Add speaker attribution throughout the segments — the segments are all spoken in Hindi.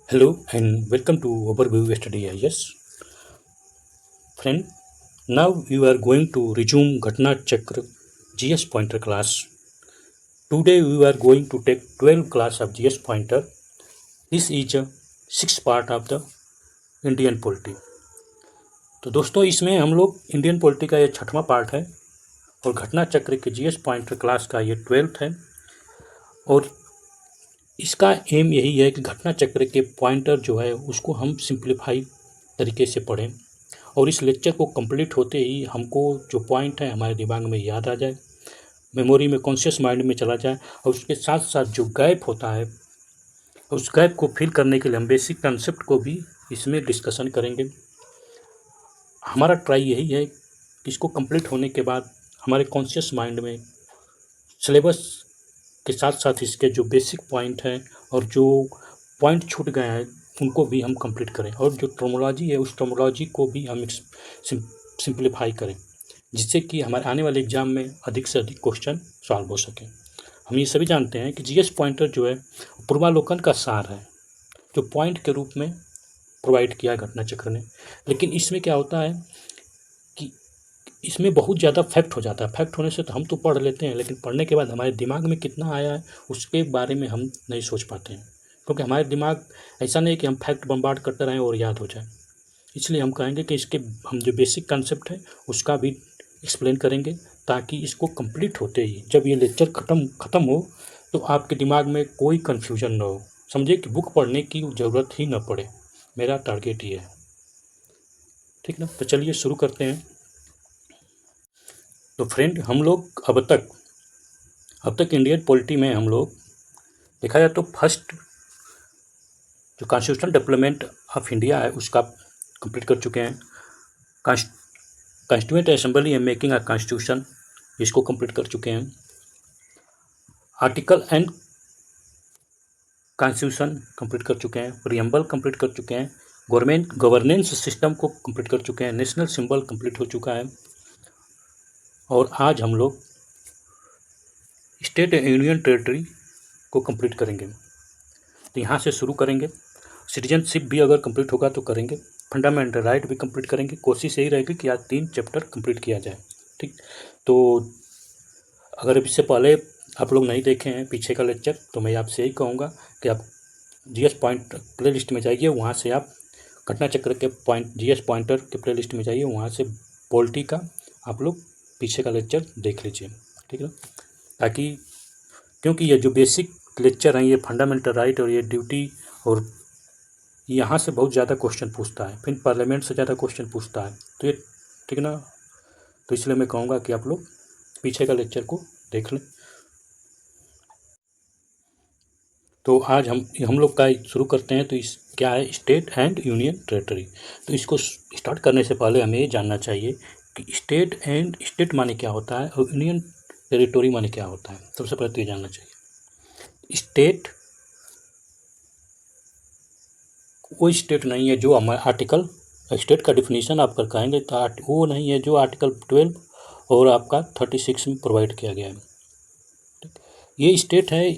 Speaker 1: Hello and welcome to Overview Study IS. Friend, now you are going to resume Ghatna Chakra GS Pointer class. Today we are going to take 12 class of GS Pointer. This is a sixth part of the Indian polity. तो दोस्तों इसमें हम लोग इंडियन पॉलिटी का ये छठवां पार्ट है और घटना चक्र के जीएस पॉइंटर क्लास का ये 12th है और इसका एम यही है कि घटना चक्र के पॉइंटर जो है उसको हम सिंप्लीफाई तरीके से पढ़ें और इस लेक्चर को कंप्लीट होते ही हमको जो पॉइंट है हमारे दिमाग में याद आ जाए, मेमोरी में, कॉन्शियस माइंड में चला जाए और उसके साथ साथ जो गैप होता है उस गैप को फिल करने के लिए हम बेसिक कंसेप्ट को भी इसमें डिस्कशन करेंगे। हमारा ट्राई यही है कि इसको कंप्लीट होने के बाद हमारे कॉन्शियस माइंड में सिलेबस के साथ साथ इसके जो बेसिक पॉइंट हैं और जो पॉइंट छूट गए हैं उनको भी हम कंप्लीट करें और जो टर्मोलॉजी है उस टर्मोलॉजी को भी हम सिंप्लीफाई करें जिससे कि हमारे आने वाले एग्जाम में अधिक से अधिक क्वेश्चन सॉल्व हो सके। हम ये सभी जानते हैं कि जीएस पॉइंटर जो है पूर्वालोकन का सार है जो पॉइंट के रूप में प्रोवाइड किया है घटना चक्र ने। लेकिन इसमें क्या होता है कि इसमें बहुत ज़्यादा फैक्ट हो जाता है। फैक्ट होने से तो हम तो पढ़ लेते हैं लेकिन पढ़ने के बाद हमारे दिमाग में कितना आया है उसके बारे में हम नहीं सोच पाते हैं, क्योंकि हमारे दिमाग ऐसा नहीं है कि हम फैक्ट बम्बार्ड करते रहें और याद हो जाए। इसलिए हम कहेंगे कि इसके हम जो बेसिक कंसेप्ट है उसका भी एक्सप्लेन करेंगे ताकि इसको कंप्लीट होते ही जब ये लेक्चर ख़त्म हो तो आपके दिमाग में कोई कन्फ्यूजन ना हो। समझिए कि बुक पढ़ने की ज़रूरत ही ना पड़े। मेरा टारगेट ये है, ठीक ना। तो चलिए शुरू करते हैं। तो फ्रेंड, हम लोग अब तक इंडियन पॉलिटी में हम लोग देखा जाए तो फर्स्ट जो कॉन्स्टिट्यूशन डेवलपमेंट ऑफ इंडिया है उसका कंप्लीट कर चुके हैं। Constituent assembly and making a constitution इसको कंप्लीट कर चुके हैं। आर्टिकल एंड कॉन्स्टिट्यूशन कंप्लीट कर चुके हैं। प्रीएम्बल कंप्लीट कर चुके हैं। गवर्नमेंट गवर्नेंस सिस्टम को कंप्लीट कर चुके हैं। नेशनल सिंबल कंप्लीट हो चुका है। और आज हम लोग स्टेट एंड यूनियन टेरिटरी को कंप्लीट करेंगे। तो यहाँ से शुरू करेंगे। सिटीजनशिप भी अगर कंप्लीट होगा तो करेंगे। फंडामेंटल राइट भी कंप्लीट करेंगे। कोशिश यही रहेगी कि आज 3 चैप्टर कंप्लीट किया जाए, ठीक। तो अगर इससे पहले आप लोग नहीं देखे हैं पीछे का लेक्चर तो मैं आपसे यही कहूँगा कि आप जीएस पॉइंट प्ले लिस्ट में जाइए, वहाँ से आप घटना चक्र के पॉइंट जीएस पॉइंटर के प्ले लिस्ट में जाइए, वहाँ से पॉलिटी का आप लोग पीछे का लेक्चर देख लीजिए, ठीक है। ताकि क्योंकि ये जो बेसिक लेक्चर हैं ये फंडामेंटल राइट और ये ड्यूटी और यहाँ से बहुत ज़्यादा क्वेश्चन पूछता है, फिर पार्लियामेंट से ज़्यादा क्वेश्चन पूछता है, तो ये ठीक ना। तो इसलिए मैं कहूँगा कि आप लोग पीछे का लेक्चर को देख लें। तो आज हम लोग का शुरू करते हैं। तो इस क्या है स्टेट एंड यूनियन टेरिटरी। तो इसको स्टार्ट करने से पहले हमें ये जानना चाहिए कि स्टेट माने क्या होता है और यूनियन टेरिटरी माने क्या होता है। सबसे पहले तो ये जानना चाहिए स्टेट वो स्टेट नहीं है जो हमारे आर्टिकल स्टेट का डिफिनीशन आप कर कहेंगे तो वो नहीं है जो आर्टिकल 12 और आपका 36 में प्रोवाइड किया गया है। ये स्टेट है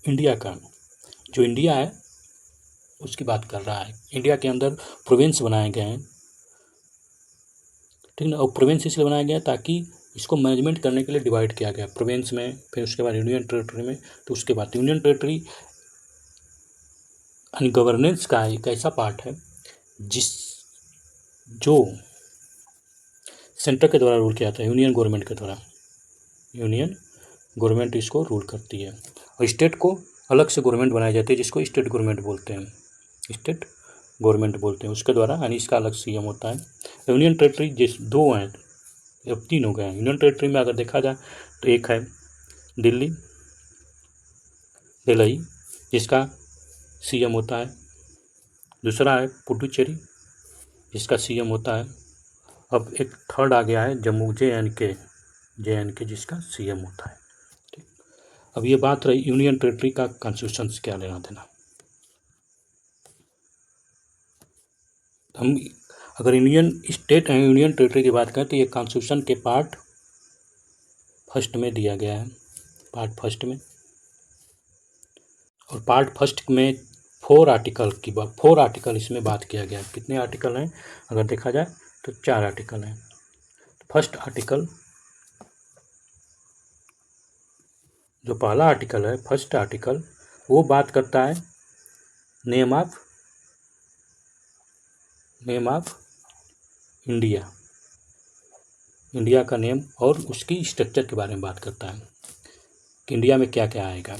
Speaker 1: इंडिया का, जो इंडिया है उसकी बात कर रहा है। इंडिया के अंदर प्रोविंस बनाए गए हैं, ठीक ना। और प्रोविंस इसलिए बनाया गया ताकि इसको मैनेजमेंट करने के लिए डिवाइड किया गया प्रोविंस में, फिर उसके बाद यूनियन टेरिटरी में। तो उसके बाद यूनियन टेरिटरी यानी गवर्नेंस का एक ऐसा पार्ट है जो सेंटर के द्वारा रूल किया जाता है, यूनियन गवर्नमेंट के द्वारा। यूनियन गवर्नमेंट इसको रूल करती है और स्टेट को अलग से गवर्नमेंट बनाई जाती है जिसको स्टेट गवर्नमेंट बोलते हैं। स्टेट गवर्नमेंट बोलते हैं उसके द्वारा, यानी इसका अलग सीएम होता है। यूनियन टेरिटरी जिस 2 हैं, अब 3 हो गए हैं। यूनियन टेरिटरी में अगर देखा जाए तो एक है दिल्ली जिसका सीएम होता है। दूसरा है पुडुचेरी जिसका सीएम होता है। अब एक थर्ड आ गया है जम्मू जे एन के जिसका सीएम होता है, ठीक। अब ये बात रही यूनियन टेरिटरी का कॉन्स्टिट्यूशन से क्या लेना देना। हम अगर स्टेट एंड यूनियन टेरिटरी की बात करें तो ये कॉन्स्टिट्यूशन के पार्ट फर्स्ट में दिया गया है। पार्ट फर्स्ट में और पार्ट फर्स्ट में 4 आर्टिकल इसमें बात किया गया है। कितने आर्टिकल हैं अगर देखा जाए तो 4 आर्टिकल हैं। फर्स्ट आर्टिकल, जो पहला आर्टिकल है फर्स्ट आर्टिकल, वो बात करता है नेम ऑफ इंडिया, इंडिया का नेम और उसकी स्ट्रक्चर के बारे में बात करता है कि इंडिया में क्या क्या आएगा,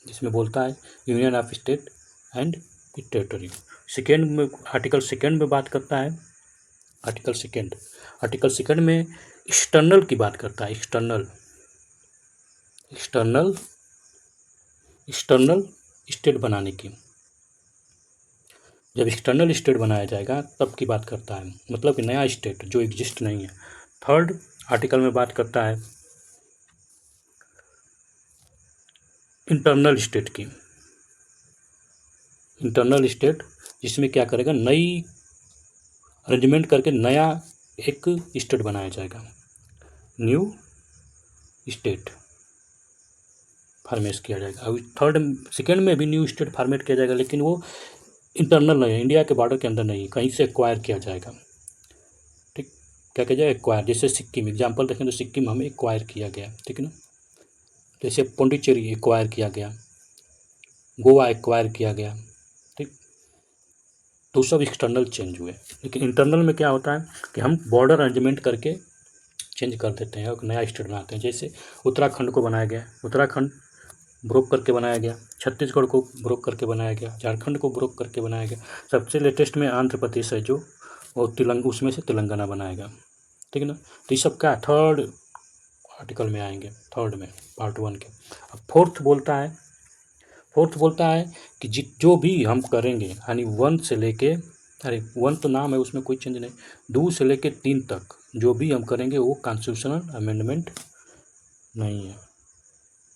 Speaker 1: जिसमें बोलता है union of state and territory. Second में आर्टिकल सेकेंड में बात करता है, आर्टिकल सेकेंड में एक्सटर्नल की बात करता है, एक्सटर्नल स्टेट बनाने की। जब एक्सटर्नल स्टेट बनाया जाएगा तब की बात करता है, मतलब कि नया स्टेट जो एग्जिस्ट नहीं है। थर्ड आर्टिकल में बात करता है इंटरनल स्टेट की, इंटरनल स्टेट जिसमें क्या करेगा, नई अरेंजमेंट करके नया एक स्टेट बनाया जाएगा, न्यू स्टेट फॉर्मेट किया जाएगा। अभी सेकेंड में भी न्यू स्टेट फॉर्मेट किया जाएगा, लेकिन वो इंटरनल नहीं है, इंडिया के बॉर्डर के अंदर नहीं है, कहीं से एक्वायर किया जाएगा। ठीक, क्या किया जाएगा, एक्वायर। जैसे सिक्किम एग्जाम्पल देखें तो सिक्किम हमें एक्वायर किया गया, ठीक है ना। जैसे पौंडीचेरी एक्वायर किया गया, गोवा एक्वायर किया गया, ठीक। तो सब एक्सटर्नल चेंज हुए। लेकिन इंटरनल में क्या होता है कि हम बॉर्डर अरेंजमेंट करके चेंज कर देते हैं और नया स्टेट बनाते हैं। जैसे उत्तराखंड को बनाया गया, उत्तराखंड ब्रोक करके बनाया गया, छत्तीसगढ़ को ब्रोक करके बनाया गया, झारखंड को ब्रोक करके बनाया गया। सबसे लेटेस्ट में आंध्र प्रदेश है जो, और उसमें से तेलंगाना बनाया गया, ठीक है ना। तो ये सब क्या थर्ड आर्टिकल में आएंगे, थर्ड में पार्ट वन के। अब फोर्थ बोलता है कि जो भी हम करेंगे, यानी वन से लेके, अरे वन तो नाम है उसमें कोई चेंज नहीं, 2 से लेके 3 तक जो भी हम करेंगे वो कॉन्स्टिट्यूशनल अमेंडमेंट नहीं है।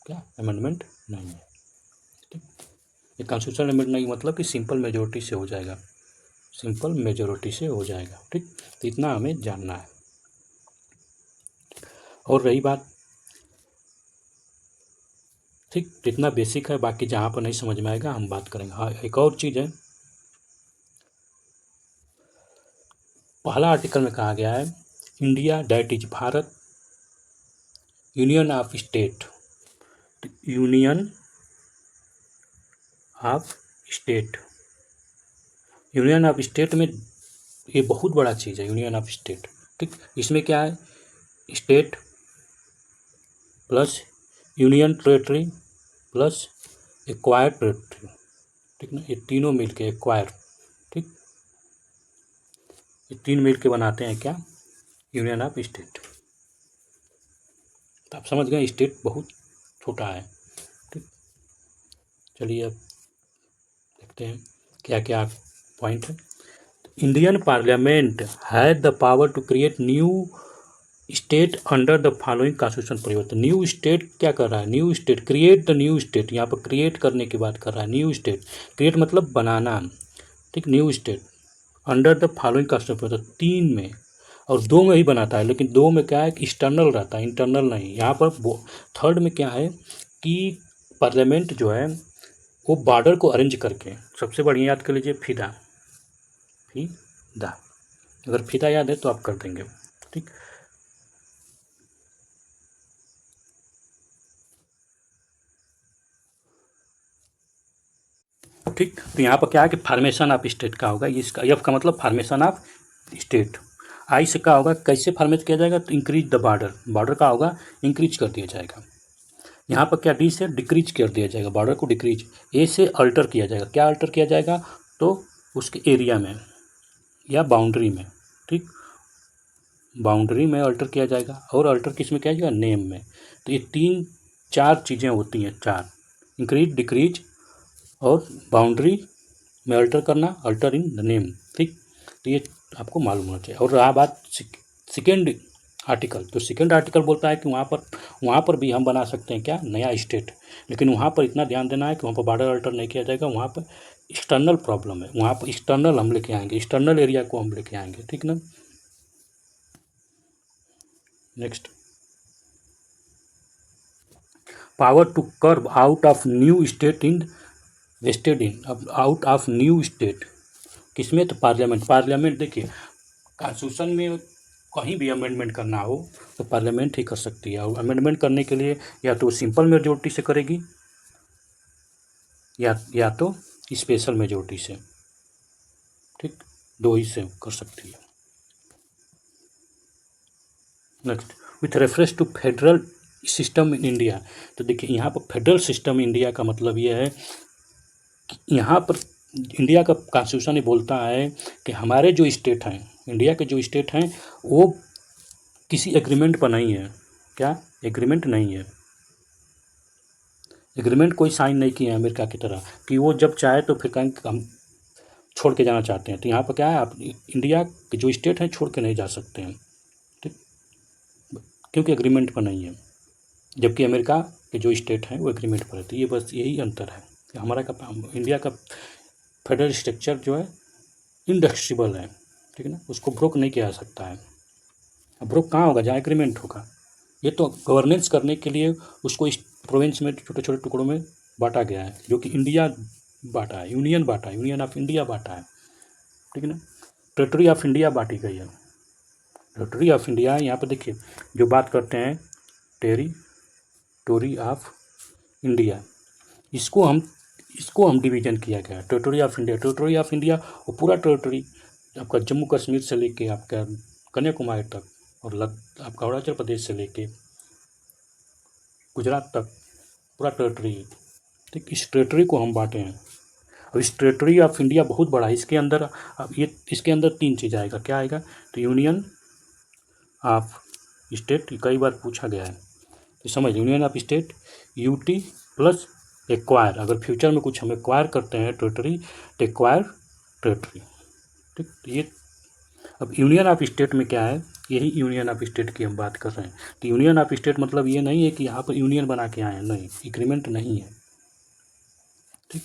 Speaker 1: क्या अमेंडमेंट नहीं है, ठीक। ये कॉन्स्टिट्यूशनल अमेंडमेंट नहीं मतलब कि सिंपल मेजोरिटी से हो जाएगा, सिंपल मेजोरिटी से हो जाएगा, ठीक। तो इतना हमें जानना है। और रही बात, ठीक, जितना बेसिक है, बाकी जहाँ पर नहीं समझ में आएगा हम बात करेंगे। हाँ, एक और चीज़ है, पहला आर्टिकल में कहा गया है India that is Bharat union of state, union of state, union of state में ये बहुत बड़ा चीज़ है, यूनियन ऑफ स्टेट, ठीक। इसमें क्या है, state plus union territory plus acquired territory, ठीक ना, ये तीनों मिलके एक्वायर, ठीक, ये 3 मिलके बनाते हैं क्या, यूनियन ऑफ स्टेट। तो आप समझ गए स्टेट बहुत छोटा है, ठीक। चलिए अब देखते हैं क्या क्या पॉइंट है। Indian parliament has the power to create new state under the following constitution परिवर्तन। न्यू स्टेट क्या कर रहा है, new state, create the new state, यहाँ पर क्रिएट करने की बात कर रहा है। न्यू स्टेट, क्रिएट मतलब बनाना, ठीक, new state under the following constitution परिवर्तन, 3 में और 2 में ही बनाता है, लेकिन 2 में क्या है कि एक्सटर्नल रहता है, इंटरनल नहीं। यहाँ पर थर्ड में क्या है कि पार्लियामेंट जो है वो बॉर्डर को अरेंज करके, सबसे बढ़िया याद कर लीजिए फिदा, अगर फिदा याद है तो आप कर देंगे, ठीक। ठीक, तो यहाँ पर क्या है कि फार्मेशन ऑफ स्टेट का होगा, इसका एफ का मतलब फार्मेशन ऑफ स्टेट। आई से क्या होगा, कैसे फॉर्मेट किया जाएगा, तो इंक्रीज द बॉर्डर, बॉर्डर का होगा इंक्रीज कर दिया जाएगा। यहाँ पर क्या, डी से डिक्रीज कर दिया जाएगा, बॉर्डर को डिक्रीज। ए से अल्टर किया जाएगा, क्या अल्टर किया जाएगा, तो उसके एरिया में या बाउंड्री में, ठीक, बाउंड्री में अल्टर किया जाएगा। और अल्टर किस में किया जाएगा, नेम में। तो ये 3-4 चीज़ें होती हैं, 4, इंक्रीज, डिक्रीज और बाउंड्री में अल्टर करना, अल्टर इन द नेम, ठीक। तो ये आपको मालूम होना चाहिए। और रहा बात सेकेंड आर्टिकल, तो सेकेंड आर्टिकल बोलता है कि वहाँ पर भी हम बना सकते हैं क्या, नया स्टेट। लेकिन वहाँ पर इतना ध्यान देना है कि वहाँ पर बॉर्डर अल्टर नहीं किया जाएगा, वहाँ पर एक्सटर्नल प्रॉब्लम है, वहाँ पर एक्सटर्नल हम लेके आएंगे, एक्सटर्नल एरिया को हम लेके आएंगे, ठीक ना। Next, power to curve out of new state in vested in अब आउट ऑफ न्यू स्टेट, किसमें? तो पार्लियामेंट देखिए कॉन्स्टिट्यूशन में कहीं भी अमेंडमेंट करना हो तो पार्लियामेंट ही कर सकती है, और अमेंडमेंट करने के लिए या तो सिंपल मेजोरिटी से करेगी या तो स्पेशल मेजोरिटी से, ठीक, दो ही से कर सकती है। Next, with reference to federal system in India, तो देखिए यहाँ पर फेडरल सिस्टम इंडिया का मतलब ये है कि यहाँ पर इंडिया का कॉन्स्टिट्यूशन ये बोलता है कि हमारे जो स्टेट हैं, इंडिया के जो स्टेट हैं वो किसी एग्रीमेंट पर नहीं है। क्या? एग्रीमेंट नहीं है, एग्रीमेंट कोई साइन नहीं किया है अमेरिका की तरह कि वो जब चाहे तो फिर कहीं हम छोड़ के जाना चाहते हैं। तो यहाँ पर क्या है, आप इंडिया के जो स्टेट हैं छोड़ के नहीं जा सकते हैं, ठीक, क्योंकि एग्रीमेंट पर नहीं है, जबकि अमेरिका के जो स्टेट हैं वो एग्रीमेंट पर है। तो ये बस यही अंतर है कि हमारा का इंडिया का फेडरल स्ट्रक्चर जो है इंडस्ट्रिबल है, ठीक है ना, उसको ब्रोक नहीं किया जा सकता है। अब ब्रोक कहाँ होगा? जहाँ एग्रीमेंट होगा। ये तो गवर्नेंस करने के लिए उसको इस प्रोविंस में छोटे छोटे टुकड़ों में बांटा गया है, जो कि इंडिया बांटा है, यूनियन बांटा है, यूनियन ऑफ इंडिया बांटा है, ठीक है ना। टेरिटरी ऑफ इंडिया बांटी गई है, टेरिटरी ऑफ इंडिया। यहाँ पर देखिए जो बात करते हैं टेरिटरी ऑफ इंडिया, इसको हम डिवीजन किया गया है। टेरिटरी ऑफ इंडिया वो पूरा टेरिटरी आपका जम्मू कश्मीर से लेके आपका कन्याकुमारी तक और आपका अरुणाचल प्रदेश से लेके गुजरात तक पूरा टेरिटरी, ठीक, इस टेरिटरी को हम बांटे हैं। अब इस टेरिटरी ऑफ इंडिया बहुत बड़ा है, इसके अंदर अब इसके अंदर तीन चीज़ आएगा। क्या आएगा? तो यूनियन ऑफ स्टेट, कई बार पूछा गया है तो समझ, union of state, UT plus acquire, अगर फ्यूचर में कुछ हम एक्वायर करते हैं टेरिटरी तो एक्वायर टेरिटरी, ठीक। तो ये अब यूनियन ऑफ स्टेट में क्या है, यही यूनियन ऑफ स्टेट की हम बात कर रहे हैं। तो यूनियन ऑफ स्टेट मतलब ये नहीं है कि यहाँ पर यूनियन बना के आए हैं, नहीं, एग्रीमेंट नहीं है, ठीक।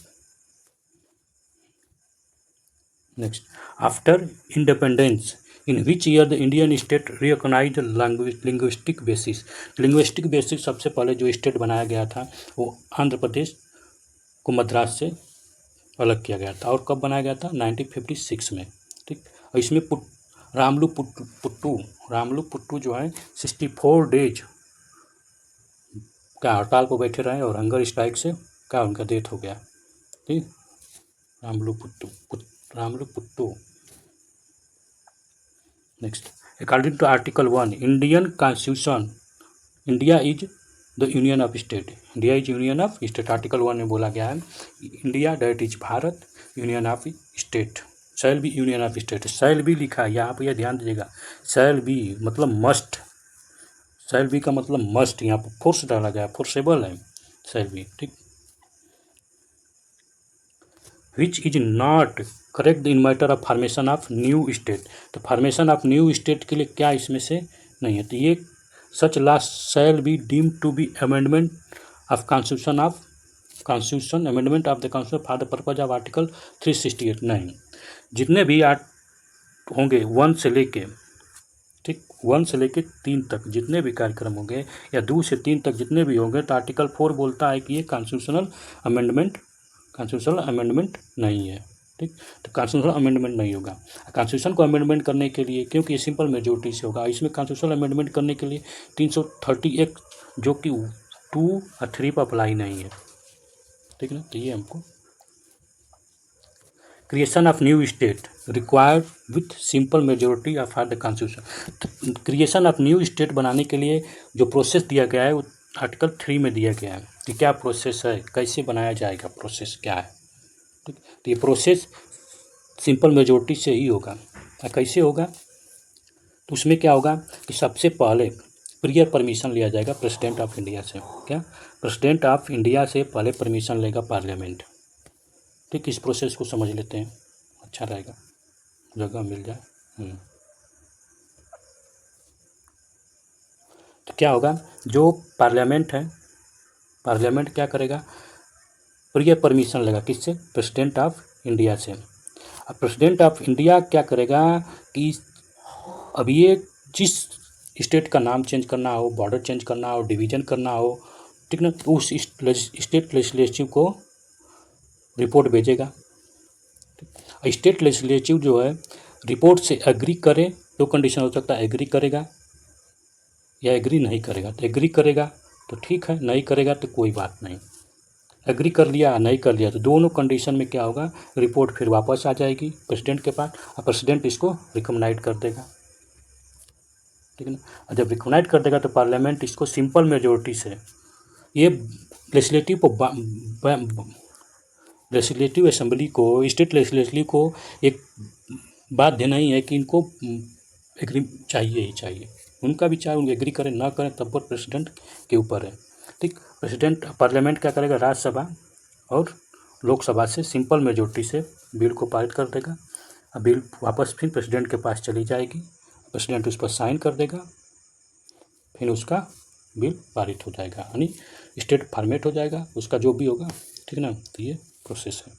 Speaker 1: Next, after independence in which year the Indian state recognise linguistic basis. Linguistic basis सबसे पहले जो स्टेट बनाया गया था वो आंध्र प्रदेश को मद्रास से अलग किया गया था, और कब बनाया गया था? 1956 में, ठीक। और इसमें रामलू पुट्टू जो है 64 डेज का हड़ताल पर बैठे रहे और हंगर स्ट्राइक से क्या उनका डेथ हो गया, ठीक। Ramulu Puttu. Next, according to article 1 Indian constitution, India is the union of state, India is union of state. Article 1 में बोला गया है India that is Bharat union of state, shall be union of state. Shall be लिखा है यहाँ पर, यह ध्यान दीजिएगा, शैल बी मतलब मस्ट, शैल बी का मतलब मस्ट, यहाँ पर फोर्स डाला गया, फोर्सेबल है शैल बी, ठीक। Which is not correct in matter of formation of new state. तो फॉर्मेशन ऑफ न्यू स्टेट के लिए क्या इसमें से नहीं है? तो ये such law shall be deem to be amendment of constitution amendment of the constitution for the purpose of article 368। नहीं, जितने भी होंगे 1 से लेके, ठीक, 1 से लेके 3 तक जितने भी कार्यक्रम होंगे या 2 से 3 तक जितने भी होंगे, तो आर्टिकल 4 बोलता है कि ये कॉन्स्टिट्यूशनल अमेंडमेंट नहीं है, ठीक। तो कॉन्स्टिट्यूशनल अमेंडमेंट नहीं होगा। कॉन्स्टिट्यूशन को अमेंडमेंट करने के लिए, क्योंकि ये सिंपल मेजोरिटी से होगा, इसमें कॉन्स्टिट्यूशनल अमेंडमेंट करने के लिए 331 जो कि 2 और 3 पर अप्लाई नहीं है, ठीक है ना। तो ये हमको creation of new state required with simple majority of the constitution. Creation of new state बनाने के लिए जो प्रोसेस दिया गया है वो आर्टिकल 3 में दिया गया है कि क्या प्रोसेस है, कैसे बनाया जाएगा, प्रोसेस क्या है, ठीक। तो ये प्रोसेस सिंपल मेजोरिटी से ही होगा। कैसे होगा? तो उसमें क्या होगा कि सबसे पहले प्रियर परमिशन लिया जाएगा प्रेसिडेंट ऑफ इंडिया से। क्या? प्रेसिडेंट ऑफ इंडिया से पहले परमिशन लेगा पार्लियामेंट, ठीक। इस प्रोसेस को समझ लेते हैं, अच्छा रहेगा, जगह मिल जाए। तो क्या होगा, जो पार्लियामेंट है, पार्लियामेंट क्या करेगा, प्रियर परमिशन लेगा, किससे? प्रेसिडेंट ऑफ इंडिया से। अब प्रेसिडेंट ऑफ इंडिया क्या करेगा कि अब ये जिस स्टेट का नाम चेंज करना हो, बॉर्डर चेंज करना हो, डिवीज़न करना हो, ठीक ना, तो उस स्टेट लेजिस्लेटिव को रिपोर्ट भेजेगा। स्टेट लेजिस्लेटिव जो है रिपोर्ट से एग्री करे तो कंडीशन हो सकता है एग्री करेगा या एग्री नहीं करेगा। तो एग्री करेगा तो ठीक है, नहीं करेगा तो कोई बात नहीं। एग्री कर लिया नहीं कर लिया तो दोनों कंडीशन में क्या होगा, रिपोर्ट फिर वापस आ जाएगी प्रेसिडेंट के पास और प्रेसिडेंट इसको रिकमेंड कर देगा, ठीक है ना। और जब रिकमेंड कर देगा तो पार्लियामेंट इसको सिंपल मेजोरिटी से, ये लेजिस्लेटिव असेंबली को, स्टेट लेजिस्लेटिव को एक बाध्य नहीं है कि इनको एग्री चाहिए ही चाहिए। उनका विचार उनको एग्री करें ना करें तब पर प्रेसिडेंट के ऊपर है, ठीक। प्रेसिडेंट पार्लियामेंट क्या करेगा, राज्यसभा और लोकसभा से सिंपल मेजोरिटी से बिल को पारित कर देगा। अब बिल वापस फिर प्रेसिडेंट के पास चली जाएगी, प्रेसिडेंट उस पर साइन कर देगा, फिर उसका बिल पारित हो जाएगा, यानी स्टेट फॉर्मेट हो जाएगा, उसका जो भी होगा, ठीक ना। तो ये प्रोसेस है।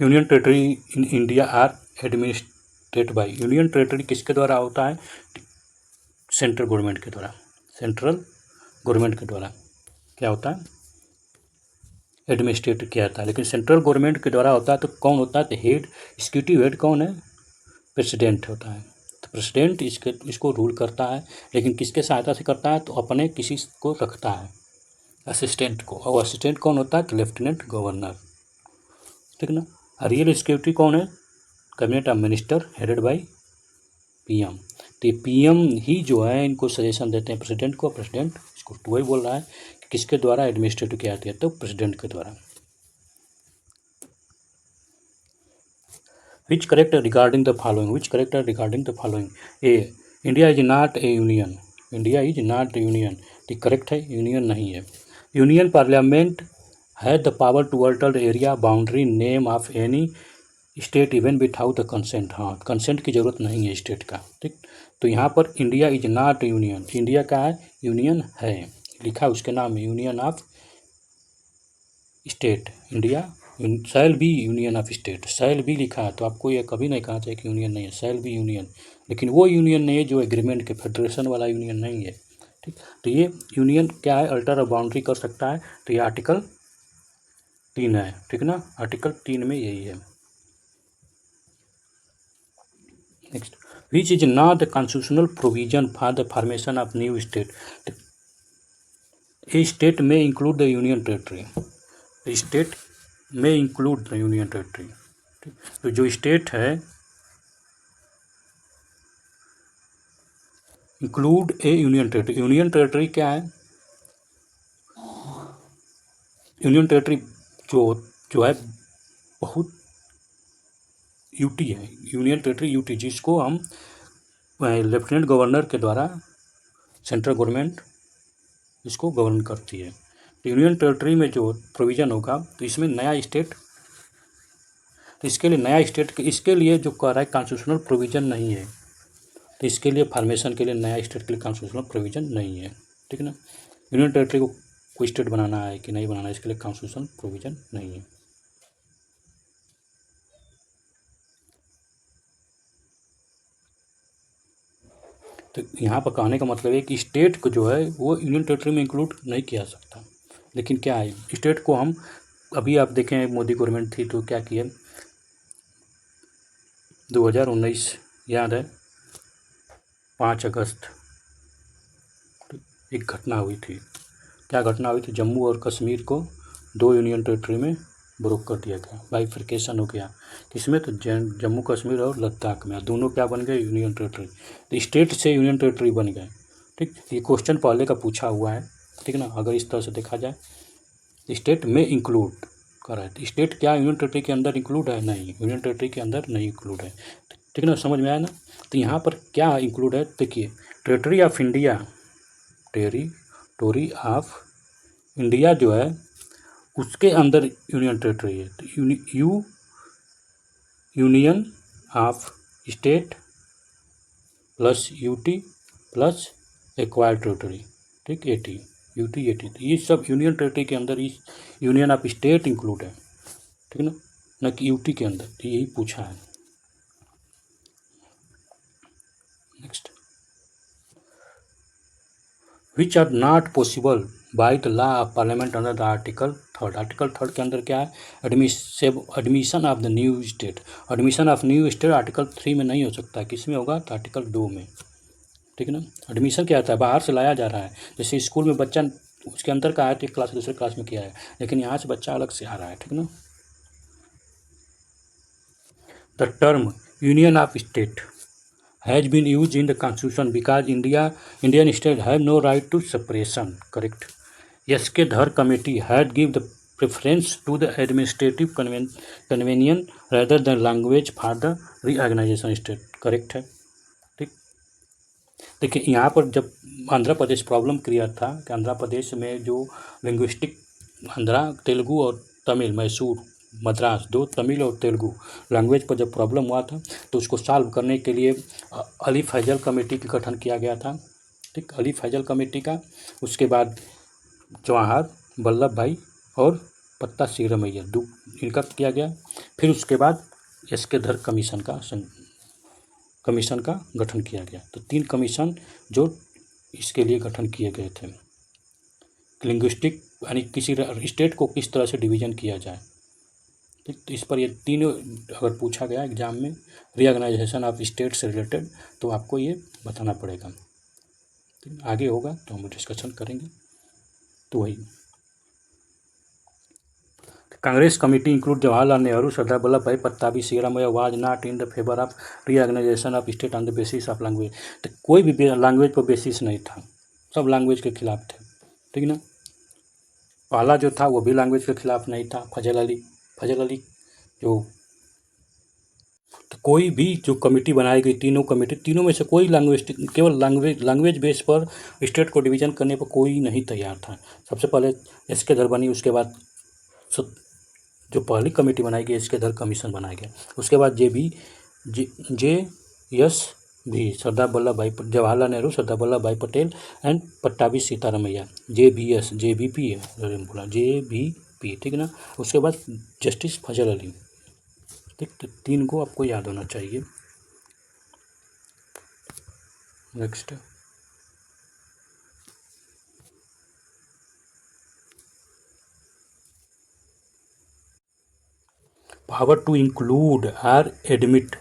Speaker 1: Union territory in India are administered by, union territory किसके द्वारा होता है, सेंट्रल गवर्नमेंट के द्वारा। सेंट्रल गवर्नमेंट के द्वारा क्या होता है, एडमिनिस्ट्रेट किया जाता है। लेकिन सेंट्रल गवर्नमेंट के द्वारा होता है तो कौन होता है, तो हेड, एग्जीक्यूटिव हेड कौन है, प्रेसिडेंट होता है। तो प्रेसिडेंट इसको रूल करता है, लेकिन किसके सहायता से करता है, तो अपने किसी को रखता है असिस्टेंट को, और असिस्टेंट कौन होता है, तो लेफ्टिनेंट गवर्नर, ठीक ना। रियल एग्जीक्यूटिव कौन है, cabinet of minister headed by PM. तो ये पीएम ही जो है इनको सजेशन देते हैं प्रेसिडेंट को, प्रेसिडेंट इसको वही बोल रहा है कि किसके द्वारा एडमिनिस्ट्रेटिव किया जाता है, तो प्रेसिडेंट के द्वारा। Which character regarding the following? Which character regarding the following? A. India is not a union. India is not a union. The correct है, यूनियन नहीं है। Union parliament has the power to alter the area boundary name of any state even without the consent. हाँ, कंसेंट की जरूरत नहीं है स्टेट का, ठीक। तो यहाँ पर India is not union, India का है, यूनियन है, लिखा उसके नाम में union of state. India shall be union of state, shall be लिखा है तो आपको ये कभी नहीं कहना चाहिए कि यूनियन नहीं है, शैल बी यूनियन। लेकिन वो यूनियन नहीं है जो एग्रीमेंट के फेडरेशन वाला यूनियन नहीं है, ठीक। तो ये यूनियन क्या है, अल्टर और बाउंड्री कर सकता है, तो ये आर्टिकल 3 है, ठीक ना। आर्टिकल 3 में यही है। Next, which is not the constitutional provision for the formation of new state. A state में include the union territory, state में इंक्लूड द यूनियन टेरिटरी, ठीक। तो जो स्टेट है include a union territory, union territory क्या है, यूनियन टेरिटरी जो है बहुत यूटी है, यूनियन टेरिटरी यूटी, जिसको हम लेफ्टिनेंट गवर्नर के द्वारा सेंट्रल गवर्नमेंट इसको गवर्न करती है। तो यूनियन टेरिटरी में जो प्रोविज़न होगा तो इसमें नया स्टेट, तो इसके लिए नया स्टेट, इसके लिए जो कह रहा है कॉन्स्टिट्यूशनल प्रोविज़न नहीं है, तो इसके लिए फॉर्मेशन के लिए नया स्टेट के लिए कॉन्स्टिट्यूशनल प्रोविज़न नहीं है, ठीक है ना। यूनियन टेरिटरी को कोई स्टेट बनाना है कि नहीं बनाना है, इसके लिए कॉन्स्टिट्यूशनल प्रोविज़न नहीं है। तो यहाँ पर कहने का मतलब है कि स्टेट को जो है वो यूनियन टेरिटरी में इंक्लूड नहीं किया जा सकता। लेकिन क्या है, स्टेट को हम, अभी आप देखें मोदी गवर्नमेंट थी तो क्या किया, 2019 याद है, 5 अगस्त एक घटना हुई थी। क्या घटना हुई थी, जम्मू और कश्मीर को 2 यूनियन टेरिटरी में ब्रोक कर दिया गया, बाइफर्केशन हो गया। किसमें, तो जम्मू कश्मीर और लद्दाख में, दोनों क्या बन गए, यूनियन टेरिटरी। तो स्टेट से यूनियन टेरिटरी बन गए, ठीक। ये क्वेश्चन पहले का पूछा हुआ है, ठीक ना। अगर इस तरह से देखा जाए, स्टेट में इंक्लूड कर है, तो स्टेट क्या यूनियन टेरिटरी के अंदर इंक्लूड है, नहीं, यूनियन टेरिटरी के अंदर नहीं इंक्लूड है, ठीक ना। समझ में आया ना। तो यहाँ पर क्या इंक्लूड है, देखिए, territory of India, territory of India जो है उसके अंदर यूनियन टेरिटरी है, तो union of state plus UT plus acquired territory, ठीक, एटी, यूटी एटी, तो ये सब यूनियन टेरिटरी के अंदर इस यूनियन ऑफ स्टेट इंक्लूड है, ठीक ना, न कि यूटी के अंदर। तो यही पूछा है। Next, which are not possible by the law of parliament under the article 3 के अंदर क्या है, admission of the new state. Admission of new state article 3 में नहीं हो सकता, किस में होगा, तो आर्टिकल 2 में, ठीक है ना। एडमिशन क्या होता है, बाहर से लाया जा रहा है, जैसे स्कूल में बच्चा उसके अंदर का है तो एक क्लास से दूसरे क्लास में किया है, लेकिन यहाँ से बच्चा अलग से आ रहा है, ठीक ना। The term union of state has been use in the constitution because Indian state have no right to separation, correct. S K Dhar committee had give the preference to the administrative convenience rather than language for the reorganization state, correct है, ठीक। देखिए यहाँ पर जब आंध्र प्रदेश प्रॉब्लम क्रिएट था कि आंध्र प्रदेश में जो लिंग्विस्टिक आंध्रा तेलुगु और तमिल, मैसूर मद्रास, दो तमिल और तेलुगु लैंग्वेज पर जब प्रॉब्लम हुआ था तो उसको सॉल्व करने के लिए अली फैजल कमेटी का गठन किया गया था, ठीक, अली फैजल कमेटी का। उसके बाद जवाहर वल्लभ भाई और पत्ता सिंह इनका किया गया। फिर उसके बाद एस के धर कमीशन का गठन किया गया। तो 3 कमीशन जो इसके लिए गठन किए गए थे, लिंग्विस्टिक यानी किसी स्टेट को किस तरह से डिवीजन किया जाए, ठीक। तो इस पर ये तीनों अगर पूछा गया एग्जाम में रीऑर्गेनाइजेशन ऑफ स्टेट से रिलेटेड तो आपको ये बताना पड़ेगा, आगे होगा तो हम डिस्कशन करेंगे। तो वही Congress committee include Jawaharlal Nehru, Sardar Vallabh Bhai Pattabhi, Siddaramaiah was not in the favour of reorganisation of state on the basis of language. तो कोई भी लैंग्वेज पर बेसिस नहीं था, सब लैंग्वेज के खिलाफ थे, ठीक ना। पहला जो था वो भी लैंग्वेज के खिलाफ नहीं था, फजल अली जो, तो कोई भी जो कमेटी बनाई गई, तीनों में से कोई केवल लैंग्वेज बेस पर स्टेट को डिवीजन करने पर कोई नहीं तैयार था। सबसे पहले एस के धर बनी, उसके बाद जो पहली कमेटी बनाई गई इसके धर कमीशन बनाया गया, उसके बाद JS भी सरदार वल्लभ भाई, जवाहरलाल नेहरू, सरदार वल्लभ भाई पटेल एंड पट्टाभी सीतारामैया, JBP है, बोला JBP, ठीक है ना। उसके बाद जस्टिस फजल अली, ठीक। तो 3 को आपको याद होना चाहिए। नेक्स्ट पावर टू इंक्लूड और admit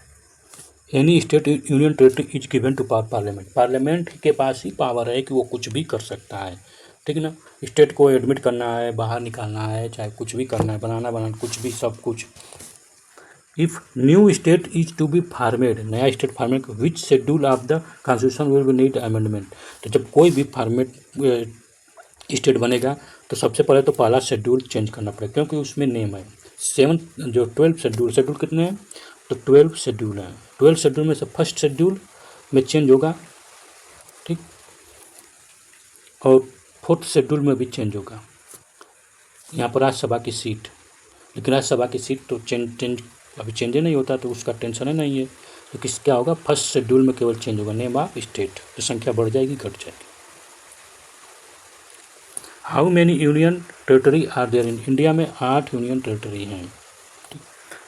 Speaker 1: any state union territory is given to parliament. Parliament के पास ही पावर है कि वो कुछ भी कर सकता है, ठीक है ना। स्टेट को एडमिट करना है, बाहर निकालना है, चाहे कुछ भी करना है, बनाना कुछ भी, सब कुछ। If new state is to be formed, नया state formed, which schedule of the constitution will be need amendment. तो जब कोई भी फॉर्मेट स्टेट बनेगा तो सबसे पहले तो पहला शेड्यूल चेंज करना पड़ेगा, क्योंकि उसमें नेम है 12 शेड्यूल कितने हैं, तो 12 शेड्यूल हैं। 12 शेड्यूल में से फर्स्ट शेड्यूल में चेंज होगा, ठीक, और 4th शेड्यूल में भी चेंज होगा। यहाँ पर राज्यसभा की सीट, लेकिन राज्यसभा की सीट तो चेंज अभी चेंज नहीं होता, तो उसका टेंशन ही नहीं है। तो क्या होगा, फर्स्ट शेड्यूल में केवल चेंज होगा नेम ऑफ स्टेट, तो संख्या बढ़ जाएगी घट जाएगी। How many union territory are there in India में 8 यूनियन टेरिटरी हैं।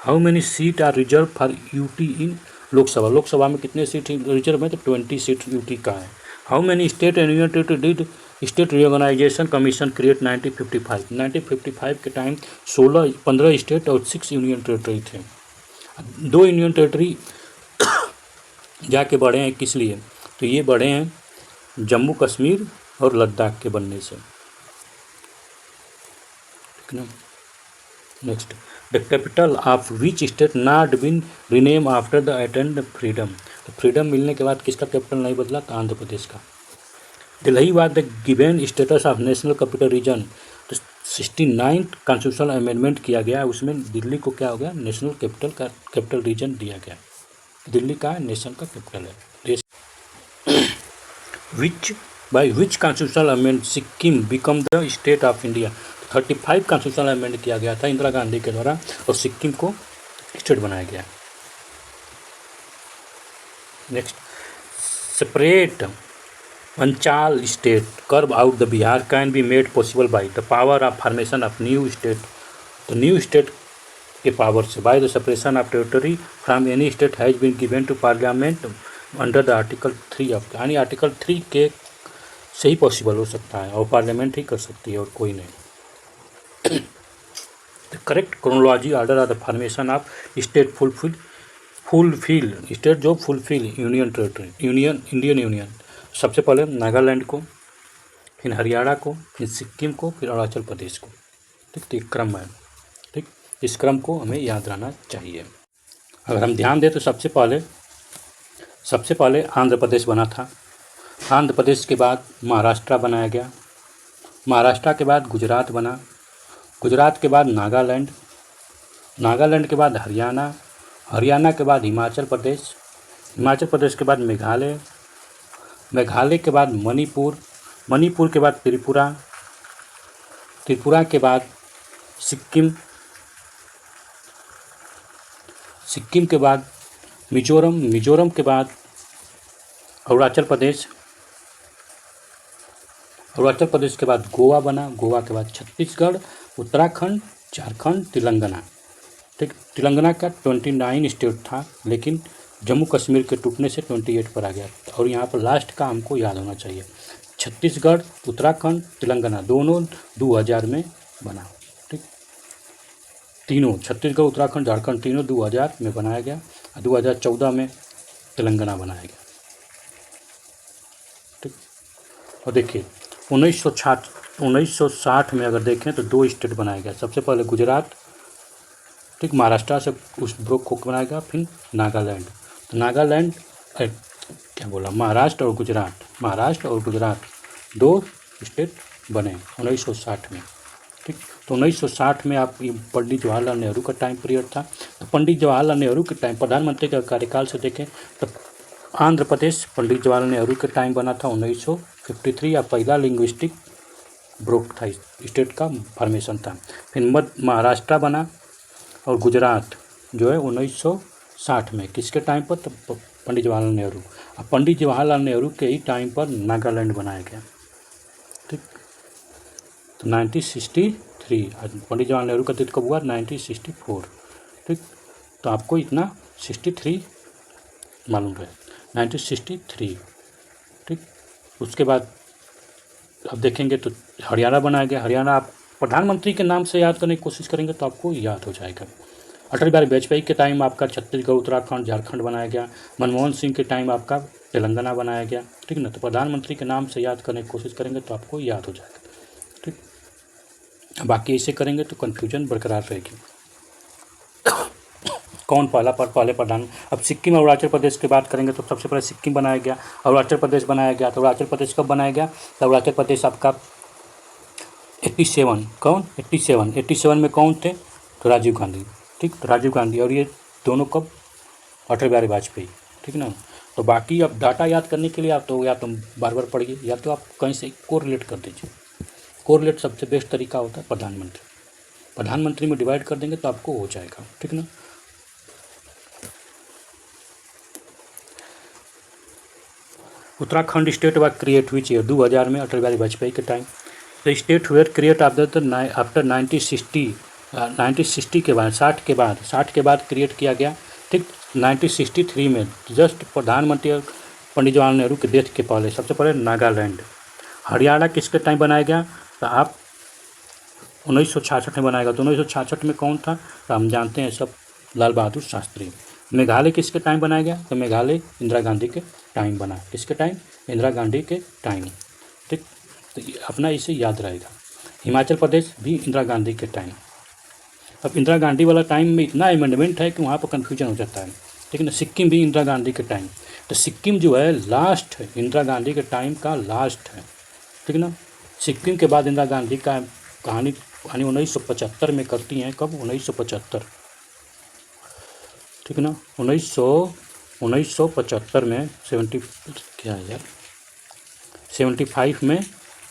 Speaker 1: How many seat are reserve for UT in Lok Sabha में कितने सीट रिजर्व है, तो 20 सीट यूटी का है। How many state and union territory did state reorganisation commission create 1955 के टाइम 15 स्टेट और 6 यूनियन टेरिटरी थे। 2 यूनियन टेरिटरी जाके बढ़े हैं, किस लिए, तो ये बढ़े हैं जम्मू कश्मीर और लद्दाख के बनने से, ठीक ना। Next, the capital of which state not been rename after the attend freedom. तो फ्रीडम मिलने के बाद किसका कैपिटल नहीं बदला, तो आंध्र प्रदेश का। Delhi was the given status of national capital region. तो 69 कॉन्स्टिट्यूशनल अमेंडमेंट किया गया, उसमें दिल्ली को क्या हो गया, नेशनल कैपिटल रीजन दिया गया। दिल्ली का नेशन का कैपिटल है देश। By which constitutional amend Sikkim become the state of India. 35 constitutional amend किया गया था इंदिरा गांधी के द्वारा और सिक्किम को स्टेट बनाया गया। नेक्स्ट, सेपरेट पंचाल state carve out the Bihar can be made possible by the power of formation of new state. तो न्यू स्टेट के पावर से by the separation of territory from any state has been given to parliament under the article 3 of, यानी आर्टिकल 3 के से ही पॉसिबल हो सकता है, और पार्लियामेंट ही कर सकती है और कोई नहीं। The correct chronology order of the formation of state fulfill state जो fulfill union territory Indian union. सबसे पहले नागालैंड को, फिर हरियाणा को, फिर सिक्किम को, फिर अरुणाचल प्रदेश को। ठीक, तो एक क्रम है। ठीक, इस क्रम को हमें याद रहना चाहिए। अगर हम ध्यान दें तो सबसे पहले आंध्र प्रदेश बना था। आंध्र प्रदेश के बाद महाराष्ट्र बनाया गया। महाराष्ट्र के बाद गुजरात बना। गुजरात के बाद नागालैंड। नागालैंड के बाद हरियाणा। हरियाणा के बाद हिमाचल प्रदेश। हिमाचल प्रदेश के बाद मेघालय। मेघालय के बाद मणिपुर। मणिपुर के बाद त्रिपुरा। त्रिपुरा के बाद सिक्किम। सिक्किम के बाद मिजोरम। मिजोरम के बाद अरुणाचल प्रदेश। अरुणाचल प्रदेश के बाद गोवा बना। गोवा के बाद छत्तीसगढ़, उत्तराखंड, झारखंड, तेलंगाना। ठीक, तेलंगाना का 29 स्टेट था, लेकिन जम्मू कश्मीर के टूटने से 28 पर आ गया। और यहाँ पर लास्ट का हमको याद होना चाहिए, छत्तीसगढ़, उत्तराखंड, तेलंगाना दोनों 2000 में बना। ठीक, तीनों छत्तीसगढ़, उत्तराखंड, झारखंड तीनों 2000 में बनाया गया। 2014 में तेलंगाना बनाया गया। ठीक, और देखिए 1960 में अगर देखें तो 2 स्टेट बनाया गया। सबसे पहले गुजरात, ठीक, महाराष्ट्र से उस ब्लॉक को बनाया गया, फिर नागालैंड। तो नागालैंड महाराष्ट्र और गुजरात 2 स्टेट बने 1960 में। ठीक, तो 1960 में आप पंडित जवाहरलाल नेहरू का टाइम पीरियड था। तो पंडित जवाहरलाल नेहरू के टाइम प्रधानमंत्री का कार्यकाल से देखें तो आंध्र प्रदेश पंडित जवाहरलाल नेहरू के टाइम बना था 1953 या पहला लिंग्विस्टिक ब्लॉक था, स्टेट का फॉर्मेशन था। फिर महाराष्ट्र बना और गुजरात जो है 1960 में, किसके टाइम पर? तो पंडित जवाहरलाल नेहरू। अब पंडित जवाहरलाल नेहरू के ही टाइम पर नागालैंड बनाया गया। ठीक, तो 1963 पंडित जवाहरलाल नेहरू का डेथ कब हुआ? 1964। ठीक, तो आपको इतना 63 मालूम रहे, 1963। ठीक, उसके बाद अब देखेंगे तो हरियाणा बनाया गया। हरियाणा आप प्रधानमंत्री के नाम से याद करने की कोशिश करेंगे तो आपको याद हो जाएगा। अटल बिहारी वाजपेयी के टाइम आपका छत्तीसगढ़, उत्तराखंड, झारखंड बनाया गया। मनमोहन सिंह के टाइम आपका तेलंगाना बनाया गया। ठीक ना, तो प्रधानमंत्री के नाम से याद करने की कोशिश करेंगे तो आपको याद हो जाएगा। ठीक, बाकी ऐसे करेंगे तो कन्फ्यूजन बरकरार रहेगी। कौन पहले प्रधान? अब सिक्किम और अरुणाचल प्रदेश की बात करेंगे तो सबसे पहले सिक्किम बनाया गया, अरुणाचल प्रदेश बनाया गया। तो अरुणाचल प्रदेश कब बनाया गया? तो अरुणाचल प्रदेश आपका 87 में कौन थे? तो राजीव गांधी। ठीक, तो राजीव गांधी और ये दोनों कब? अटल बिहारी वाजपेयी। ठीक ना, तो बाकी अब डाटा याद करने के लिए आप तो या तो बार बार पढ़िए या तो आप कहीं से कोरिलेट कर दीजिए। कोरिलेट सबसे बेस्ट तरीका होता है प्रधानमंत्री में डिवाइड कर देंगे तो आपको हो जाएगा। ठीक ना, उत्तराखंड स्टेट व क्रिएट हुई ईयर 2000 में अटल बिहारी वाजपेयी के time. The state were create after 1960 के बाद 60 के बाद क्रिएट किया गया। ठीक, 1963 में जस्ट प्रधानमंत्री पंडित जवाहरलाल नेहरू के डेथ के पहले सबसे पहले नागालैंड। हरियाणा किसके टाइम बनाया गया? तो आप 1966 में बनाएगा। तो 1966 में कौन था? तो हम जानते हैं सब, लाल बहादुर शास्त्री। मेघालय किसके टाइम बनाया गया? तो मेघालय इंदिरा गांधी के टाइम बना। किसके टाइम? इंदिरा गांधी के टाइम। ठीक, तो अपना इसे याद रहेगा। हिमाचल प्रदेश भी इंदिरा गांधी के टाइम। अब इंदिरा गांधी वाला टाइम में इतना अमेंडमेंट है कि वहाँ पर कन्फ्यूजन हो जाता है। ठीक है ना, सिक्किम भी इंदिरा गांधी के टाइम। तो सिक्किम जो है लास्ट है, इंदिरा गांधी के टाइम का लास्ट है। ठीक है ना, सिक्किम के बाद इंदिरा गांधी का कहानी 1975 में करती हैं। कब? 1975। ठीक है ना, 1975 में 75 में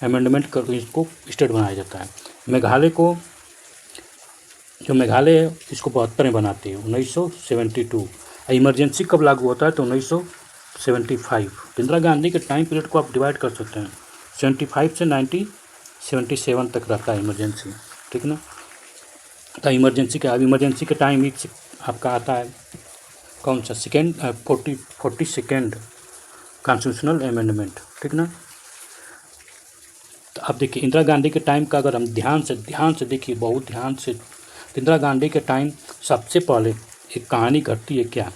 Speaker 1: अमेंडमेंट कर इसको स्टेट बनाया जाता है। मेघालय है इसको 72 में बनाती है 1972। इमरजेंसी कब लागू होता है? तो 1975। इंदिरा गांधी के टाइम पीरियड को आप डिवाइड कर सकते हैं, 75 से 1977 तक रहता है इमरजेंसी। ठीक ना, तो इमरजेंसी के टाइम ही आपका आता है कौन सा? 42nd constitutional amendment. ठीक ना, अब देखिए इंदिरा गांधी के टाइम का अगर हम ध्यान से देखिए, बहुत ध्यान से, तो इंदिरा गांधी के टाइम सबसे पहले एक कहानी घटती है। क्या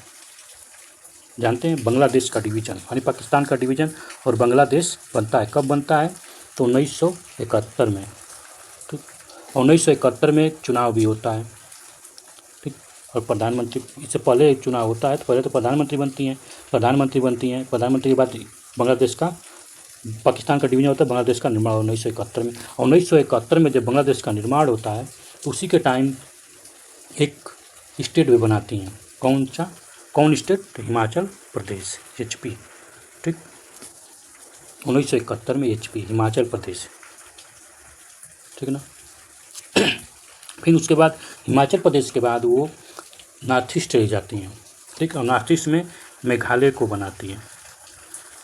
Speaker 1: जानते हैं? बांग्लादेश का डिवीज़न, यानी पाकिस्तान का डिवीज़न और बांग्लादेश बनता है। कब बनता है? तो 1971 में। ठीक, 1971 में चुनाव भी होता है। ठीक, और प्रधानमंत्री, इससे पहले एक चुनाव होता है तो पहले तो प्रधानमंत्री बनती हैं, प्रधानमंत्री के बाद बांग्लादेश का, पाकिस्तान का डिवीज़न होता है, बांग्लादेश का निर्माण 1971 में। और 1971 में जब बांग्लादेश का निर्माण होता है तो उसी के टाइम एक स्टेट भी बनाती हैं। कौन स्टेट? तो हिमाचल प्रदेश, HP। ठीक, 1971 में HP, हिमाचल प्रदेश। ठीक ना। फिर उसके बाद हिमाचल प्रदेश के बाद वो नॉर्थ ईस्ट चली जाती हैं। ठीक, और नॉर्थ ईस्ट में मेघालय को बनाती है।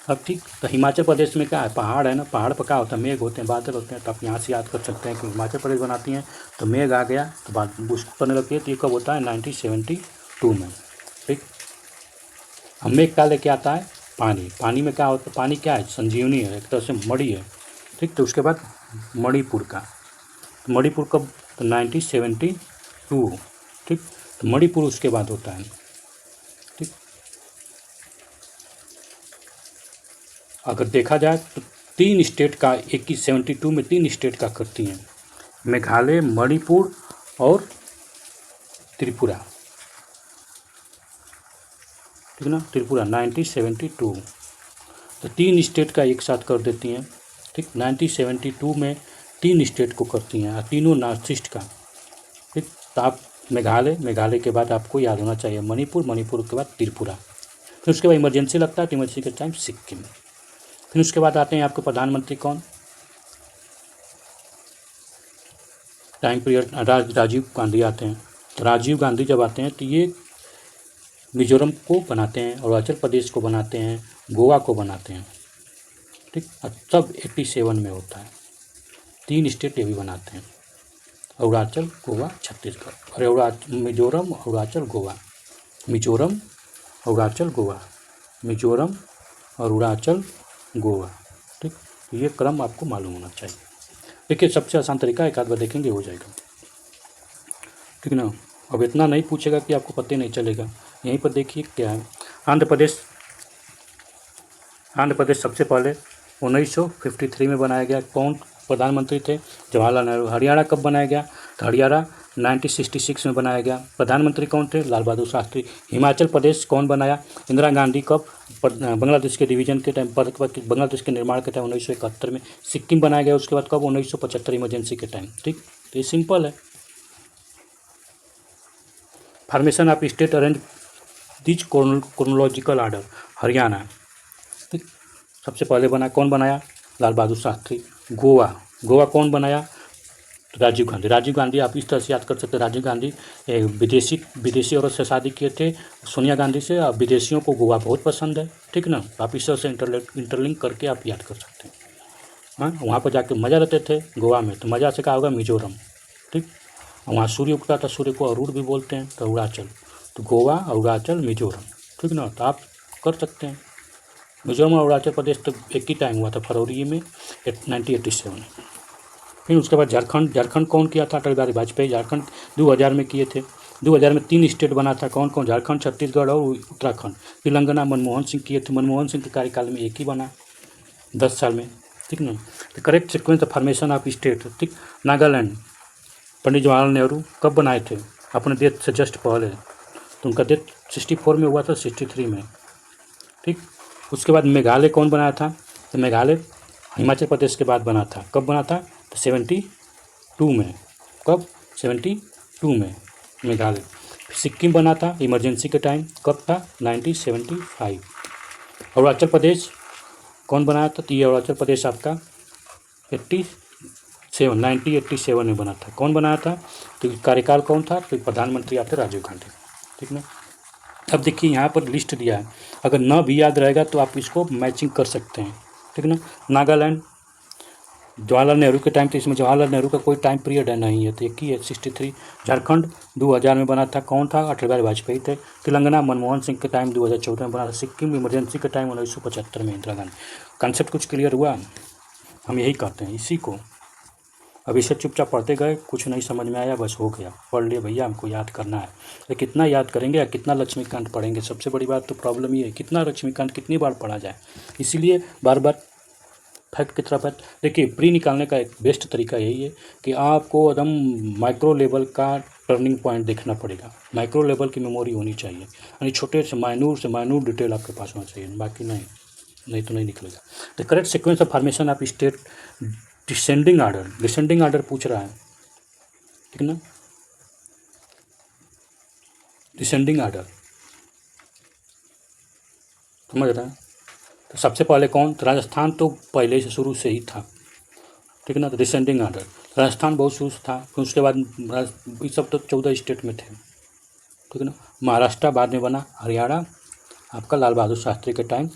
Speaker 1: अब ठीक, तो हिमाचल प्रदेश में क्या है? पहाड़ है ना, पहाड़ पर क्या होता है? मेघ होते हैं, बादल होते हैं। तो आप यहाँ से याद कर सकते हैं कि हिमाचल प्रदेश बनाती हैं तो मेघ आ गया तो बाद उसको करने लगती है। तो ये कब होता है? 1972 में। ठीक, अब मेघ क्या लेके आता है? पानी में क्या होता है? पानी क्या है? संजीवनी है, एक तरह से मणि है। ठीक, तो उसके बाद मणिपुर का, तो मणिपुर कब? तो 1972। ठीक, तो मणिपुर उसके बाद होता है। ठीक, अगर देखा जाए तो 3 स्टेट का 72 में 3 स्टेट का करती हैं, मेघालय, मणिपुर और त्रिपुरा। ठीक ना, त्रिपुरा 1972। तो 3 स्टेट का एक साथ कर देती हैं। ठीक, 1972 में 3 स्टेट को करती हैं, तीनों नॉर्थ ईस्ट का। ठीक, तो आप मेघालय के बाद आपको याद होना चाहिए मणिपुर के बाद त्रिपुरा। फिर उसके बाद इमरजेंसी लगता है, तो इमरजेंसी के टाइम सिक्किम। फिर उसके बाद आते हैं आपके प्रधानमंत्री कौन? टाइम पीरियड राजीव गांधी आते हैं। तो राजीव गांधी जब आते हैं तो ये मिजोरम को बनाते हैं, अरुणाचल प्रदेश को बनाते हैं, गोवा को बनाते हैं। ठीक, तब 87 में होता है। 3 स्टेट ये भी बनाते हैं, अरुणाचल, गोवा, छत्तीसगढ़। और मिजोरम, अरुणाचल, गोवा, मिजोरम, अरुणाचल, गोवा, मिजोरम, अरुणाचल, गोवा। ठीक, ये क्रम आपको मालूम होना चाहिए। देखिए सबसे आसान तरीका, एक आध बार देखेंगे हो जाएगा। ठीक ना। अब इतना नहीं पूछेगा कि आपको पता नहीं चलेगा। यहीं पर देखिए क्या है। आंध्र प्रदेश सबसे पहले 1953 में बनाया गया। कौन प्रधानमंत्री थे? जवाहरलाल नेहरू। हरियाणा कब बनाया गया? तो हरियाणा 1966 में बनाया गया। प्रधानमंत्री कौन थे? लाल बहादुर शास्त्री। हिमाचल प्रदेश कौन बनाया? इंदिरा गांधी। कब? बांग्लादेश के डिवीज़न के टाइम, बांग्लादेश के निर्माण के टाइम 1971 में। सिक्किम बनाया गया उसके बाद कब? 1975 इमरजेंसी के टाइम। ठीक, तो ये सिंपल है। Formation of state arrange this chronological order. Haryana. ठीक, सबसे पहले कौन बनाया? लाल बहादुर शास्त्री। गोवा कौन बनाया? राजीव गांधी आप इस तरह से याद कर सकते हैं। राजीव गांधी विदेशी औरत से शादी किए थे, सोनिया गांधी से। अब विदेशियों को गोवा बहुत पसंद है। ठीक ना, आप इस तरह से इंटरलिंक करके आप याद कर सकते हैं। हाँ, वहाँ पर जाके मज़ा लेते थे गोवा में, तो मज़ा से कहा होगा मिजोरम। ठीक, वहाँ सूर्य उगता था, सूर्य को अरूण भी बोलते हैं, तो अरुणाचल। तो गोवा, अरुणाचल, मिजोरम। ठीक ना, तो आप कर सकते हैं। मिजोरम और अरुणाचल प्रदेश तो एक ही टाइम हुआ था, फरवरी में 1987। फिर उसके बाद झारखंड कौन किया था? अटल बिहारी वाजपेयी। झारखंड 2000 में किए थे। 2000 में 3 स्टेट बना था। कौन कौन? झारखंड, छत्तीसगढ़ और उत्तराखंड। तेलंगाना मनमोहन सिंह किए थे। मनमोहन सिंह के कार्यकाल में एक ही बना 10 साल में। ठीक ना। तो correct sequence of formation of state. ठीक, नागालैंड पंडित जवाहरलाल नेहरू कब बनाए थे? अपने डेथ से जस्ट पहले। तो उनका डेथ 64 में हुआ था, 63 में। ठीक, उसके बाद मेघालय कौन बनाया था? तो मेघालय हिमाचल प्रदेश के बाद बना था। कब बना था? तो 72 में। कब? 72 में मेघालय। सिक्किम बना था इमरजेंसी के टाइम। कब था? 1975। अरुणाचल प्रदेश कौन बनाया था? तो ये अरुणाचल प्रदेश आपका 1987 में बना था। कौन बनाया था? तो कार्यकाल कौन था? तो प्रधानमंत्री आपके राजीव गांधी। ठीक ना। अब देखिए यहाँ पर लिस्ट दिया है, अगर न भी याद रहेगा तो आप इसको मैचिंग कर सकते हैं। ठीक ना। नागालैंड जवाहरलाल नेहरू के टाइम, तो इसमें जवाहरलाल नेहरू का कोई टाइम पीरियड है नहीं है, तो एक ही है 63। झारखंड 2000 में बना था। कौन था? अटल बिहारी वाजपेयी थे। तेलंगाना मनमोहन सिंह के टाइम 2014 में बना था। सिक्किम इमरजेंसी के टाइम 1975 में इंदिरा गांधी। कॉन्सेप्ट कुछ क्लियर हुआ? हम यही कहते हैं इसी को। अब इसे चुपचाप पढ़ते गए, कुछ नहीं समझ में आया, बस हो गया, पढ़ लिए भैया, हमको याद करना है। तो कितना याद करेंगे या कितना लक्ष्मीकांत पढ़ेंगे, सबसे बड़ी बात तो प्रॉब्लम ये है कितना लक्ष्मीकांत कितनी बार पढ़ा जाए। इसीलिए बार बार फैक्ट की तरफ है। देखिए, प्री निकालने का एक बेस्ट तरीका यही है कि आपको एकदम माइक्रो लेवल का टर्निंग पॉइंट देखना पड़ेगा, माइक्रो लेवल की मेमोरी होनी चाहिए, यानी छोटे से माइन्यूट डिटेल आपके पास होना चाहिए, बाकी नहीं तो नहीं निकलेगा। The correct sequence of formation of state descending order पूछ रहा है, ठीक ना, डिसेंडिंग आर्डर समझ रहे हैं। तो सबसे पहले कौन, तो राजस्थान तो पहले से शुरू से ही था, ठीक ना, तो डिसेंडिंग आर्डर राजस्थान बहुत शुरू से था, फिर उसके बाद ये सब तो 14 स्टेट में थे, ठीक है ना। महाराष्ट्र बाद में बना, हरियाणा आपका लाल बहादुर शास्त्री के टाइम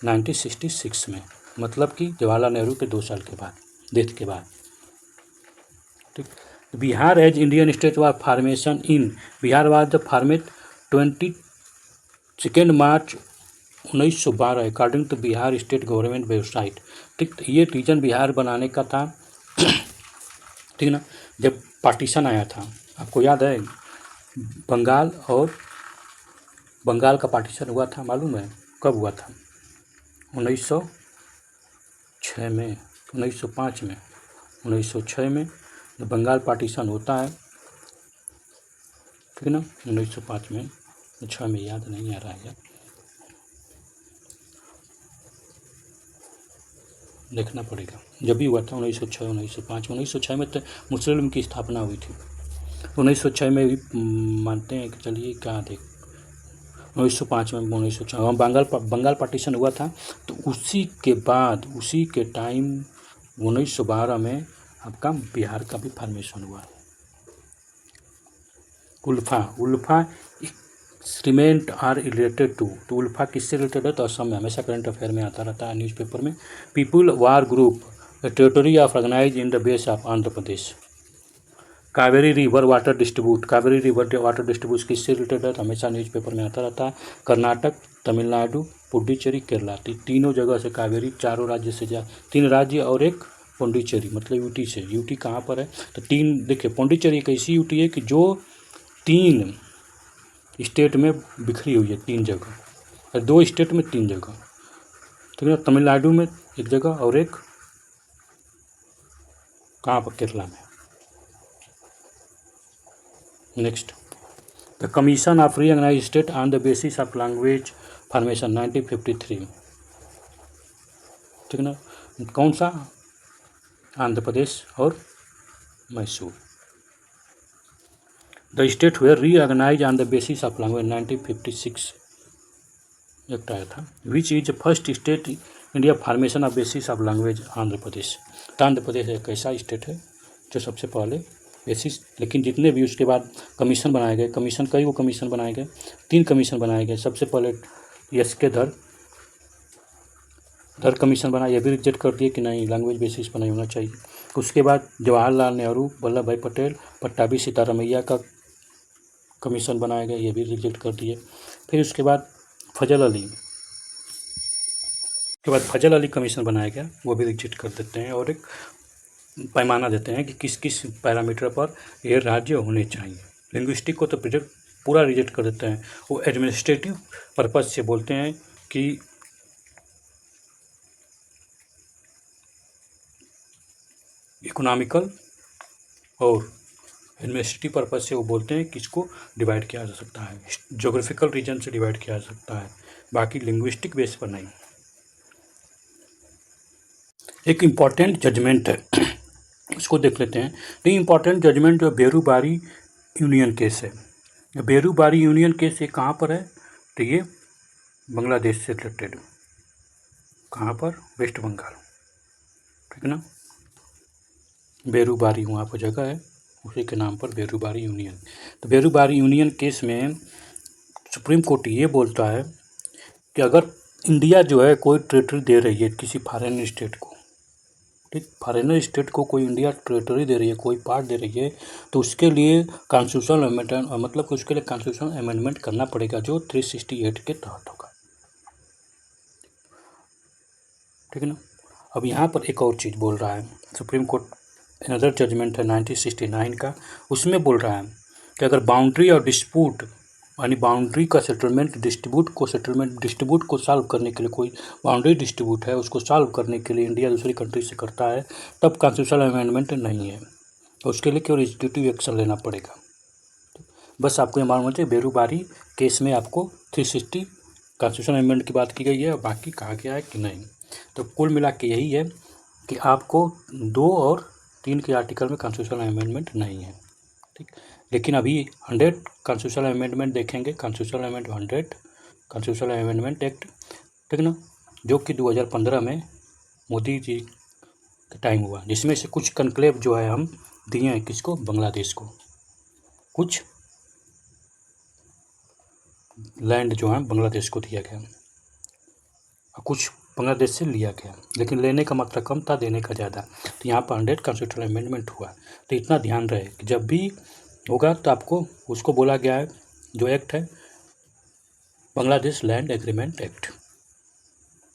Speaker 1: 1966 में, मतलब कि जवाहरलाल नेहरू के 2 साल के बाद, डेथ के बाद, ठीक। Bihar as Indian state was formation in, Bihar was the format 22 March 1912 according to Bihar state government website, ठीक। तो ये रीजन बिहार बनाने का था, ठीक ना, जब पार्टीशन आया था, आपको याद है बंगाल का पार्टीशन हुआ था, मालूम है कब हुआ था, 1906 में, 1905 में, 1906 में जब बंगाल पार्टीशन होता है, ठीक है ना, 1905 में, 6 में याद नहीं आ रहा है, देखना पड़ेगा, जब भी हुआ था 1906 1905 1906 में तो मुस्लिम की स्थापना हुई थी, 1906 में भी मानते हैं कि चलिए क्या देख 1905 में 1906 बंगाल पार्टीशन हुआ था, तो उसी के बाद उसी के टाइम 1912 में आपका बिहार का भी फॉर्मेशन हुआ। उल्फा एक्सट्रीमेंट आर रिलेटेड टू, तो उल्फा किससे रिलेटेड है, तो असम में हमेशा करंट अफेयर में आता रहता है न्यूज़पेपर में। People were group territory of organise in the base of Andhra Pradesh. Kaveri river water distribute किससे रिलेटेड है, तो हमेशा न्यूज़पेपर में आता रहता है। कर्नाटक, तमिलनाडु, पुडुचेरी, केरला, तीनों जगह से कावेरी, चारों राज्य से 3 राज्य और एक पुडुचेरी, मतलब यूटी से। यूटी कहाँ पर है, तो 3, देखिए पुडुचेरी एक ऐसी यूटी है कि जो 3 स्टेट में बिखरी हुई है, 3 जगह, और 2 स्टेट में 3 जगह, ठीक है, तमिलनाडु में एक जगह और एक कहाँ पर, केरला में। Next, the commission of reorganized state on the basis of language formation 1953, ठीक है ना, कौन सा, आंध्र प्रदेश और Mysore. The state where reorganize on the basis of language 1956 एक आया था। Which is first state India formation of basis of language, Andhra Pradesh. तो आंध्र प्रदेश एक ऐसा स्टेट है जो सबसे पहले बेसिस, लेकिन जितने भी उसके बाद कमीशन बनाए गए, कमीशन कई वो कमीशन बनाए गए, 3 कमीशन बनाए गए। सबसे पहले यस के धर कमीशन बना, यह भी रिजेक्ट कर दिए कि नहीं लैंग्वेज बेसिस पर नहीं होना चाहिए। उसके बाद जवाहरलाल नेहरू, वल्लभ भाई पटेल, पट्टाभी सीतारामैया का कमीशन बनाए गए, ये भी रिजेक्ट कर दिए। फिर उसके बाद फजल अली कमीशन बनाया गया, वो भी रिजेक्ट कर देते हैं, और एक पैमाना देते हैं कि किस किस पैरामीटर पर ये राज्य होने चाहिए। लिंग्विस्टिक को तो पूरा रिजेक्ट कर देते हैं, वो एडमिनिस्ट्रेटिव पर्पज से बोलते हैं कि इकोनॉमिकल और एडमिनिस्ट्रेटिव पर्पज से वो बोलते हैं कि इसको डिवाइड किया जा सकता है, ज्योग्राफिकल रीजन से डिवाइड किया जा सकता है, बाकी लिंग्विस्टिक बेस पर नहीं। एक इम्पॉर्टेंट जजमेंट है, उसको देख लेते हैं। तो इम्पॉर्टेंट जजमेंट जो बेरूबारी यूनियन केस है, बेरूबारी यूनियन केस ये कहाँ पर है, तो ये बांग्लादेश से रिलेटेड, कहाँ पर, वेस्ट बंगाल, ठीक है ना, बेरूबारी वहाँ पर जगह है, उसी के नाम पर बेरूबारी यूनियन। तो बेरूबारी यूनियन केस में सुप्रीम कोर्ट ये बोलता है कि अगर इंडिया जो है कोई टेरिटरी दे रही है किसी फॉरेन स्टेट को, ठीक, फॉरेनर स्टेट को कोई इंडिया टेरिटरी दे रही है, कोई पार्ट दे रही है, तो उसके लिए कॉन्स्टिट्यूशनल अमेंडमेंट, मतलब कि उसके लिए कॉन्स्टिट्यूशनल अमेंडमेंट करना पड़ेगा जो 368 के तहत होगा, ठीक है ना। अब यहाँ पर एक और चीज़ बोल रहा है सुप्रीम कोर्ट अनदर जजमेंट है 1969 का, उसमें बोल रहा है कि अगर बाउंड्री और डिस्प्यूट यानी बाउंड्री का सेटलमेंट डिस्ट्रीब्यूट को सॉल्व करने के लिए, कोई बाउंड्री डिस्ट्रीब्यूट है उसको सॉल्व करने के लिए इंडिया दूसरी कंट्री से करता है तब कॉन्स्टिट्यूशनल अमेंडमेंट नहीं है, उसके लिए केवल एग्जीक्यूटिव एक्शन लेना पड़ेगा। बस आपको ये मालूम होना चाहिए बेरूबारी केस में आपको 360 कॉन्स्टिट्यूशनल अमेंडमेंट की बात की गई है और बाकी कहा गया है कि नहीं। तो कुल मिला के यही है कि आपको 2 और 3 के आर्टिकल में कॉन्स्टिट्यूशनल अमेंडमेंट नहीं है, ठीक। लेकिन अभी 100 कॉन्स्टिट्यूशनल अमेंडमेंट देखेंगे, constitutional amendment 100 constitutional amendment act, ठीक ना, जो कि 2015 में मोदी जी के टाइम हुआ, जिसमें से कुछ कन्क्लेव जो है हम दिए हैं किसको, बांग्लादेश को, कुछ लैंड जो है बांग्लादेश को दिया गया और कुछ बांग्लादेश से लिया गया, लेकिन लेने का मात्रा कम था, देने का ज़्यादा। तो यहाँ पर 100 कॉन्स्टिट्यूशनल अमेंडमेंट हुआ। तो इतना ध्यान रहे कि जब भी होगा तो आपको उसको बोला गया है, जो एक्ट है बांग्लादेश लैंड एग्रीमेंट एक्ट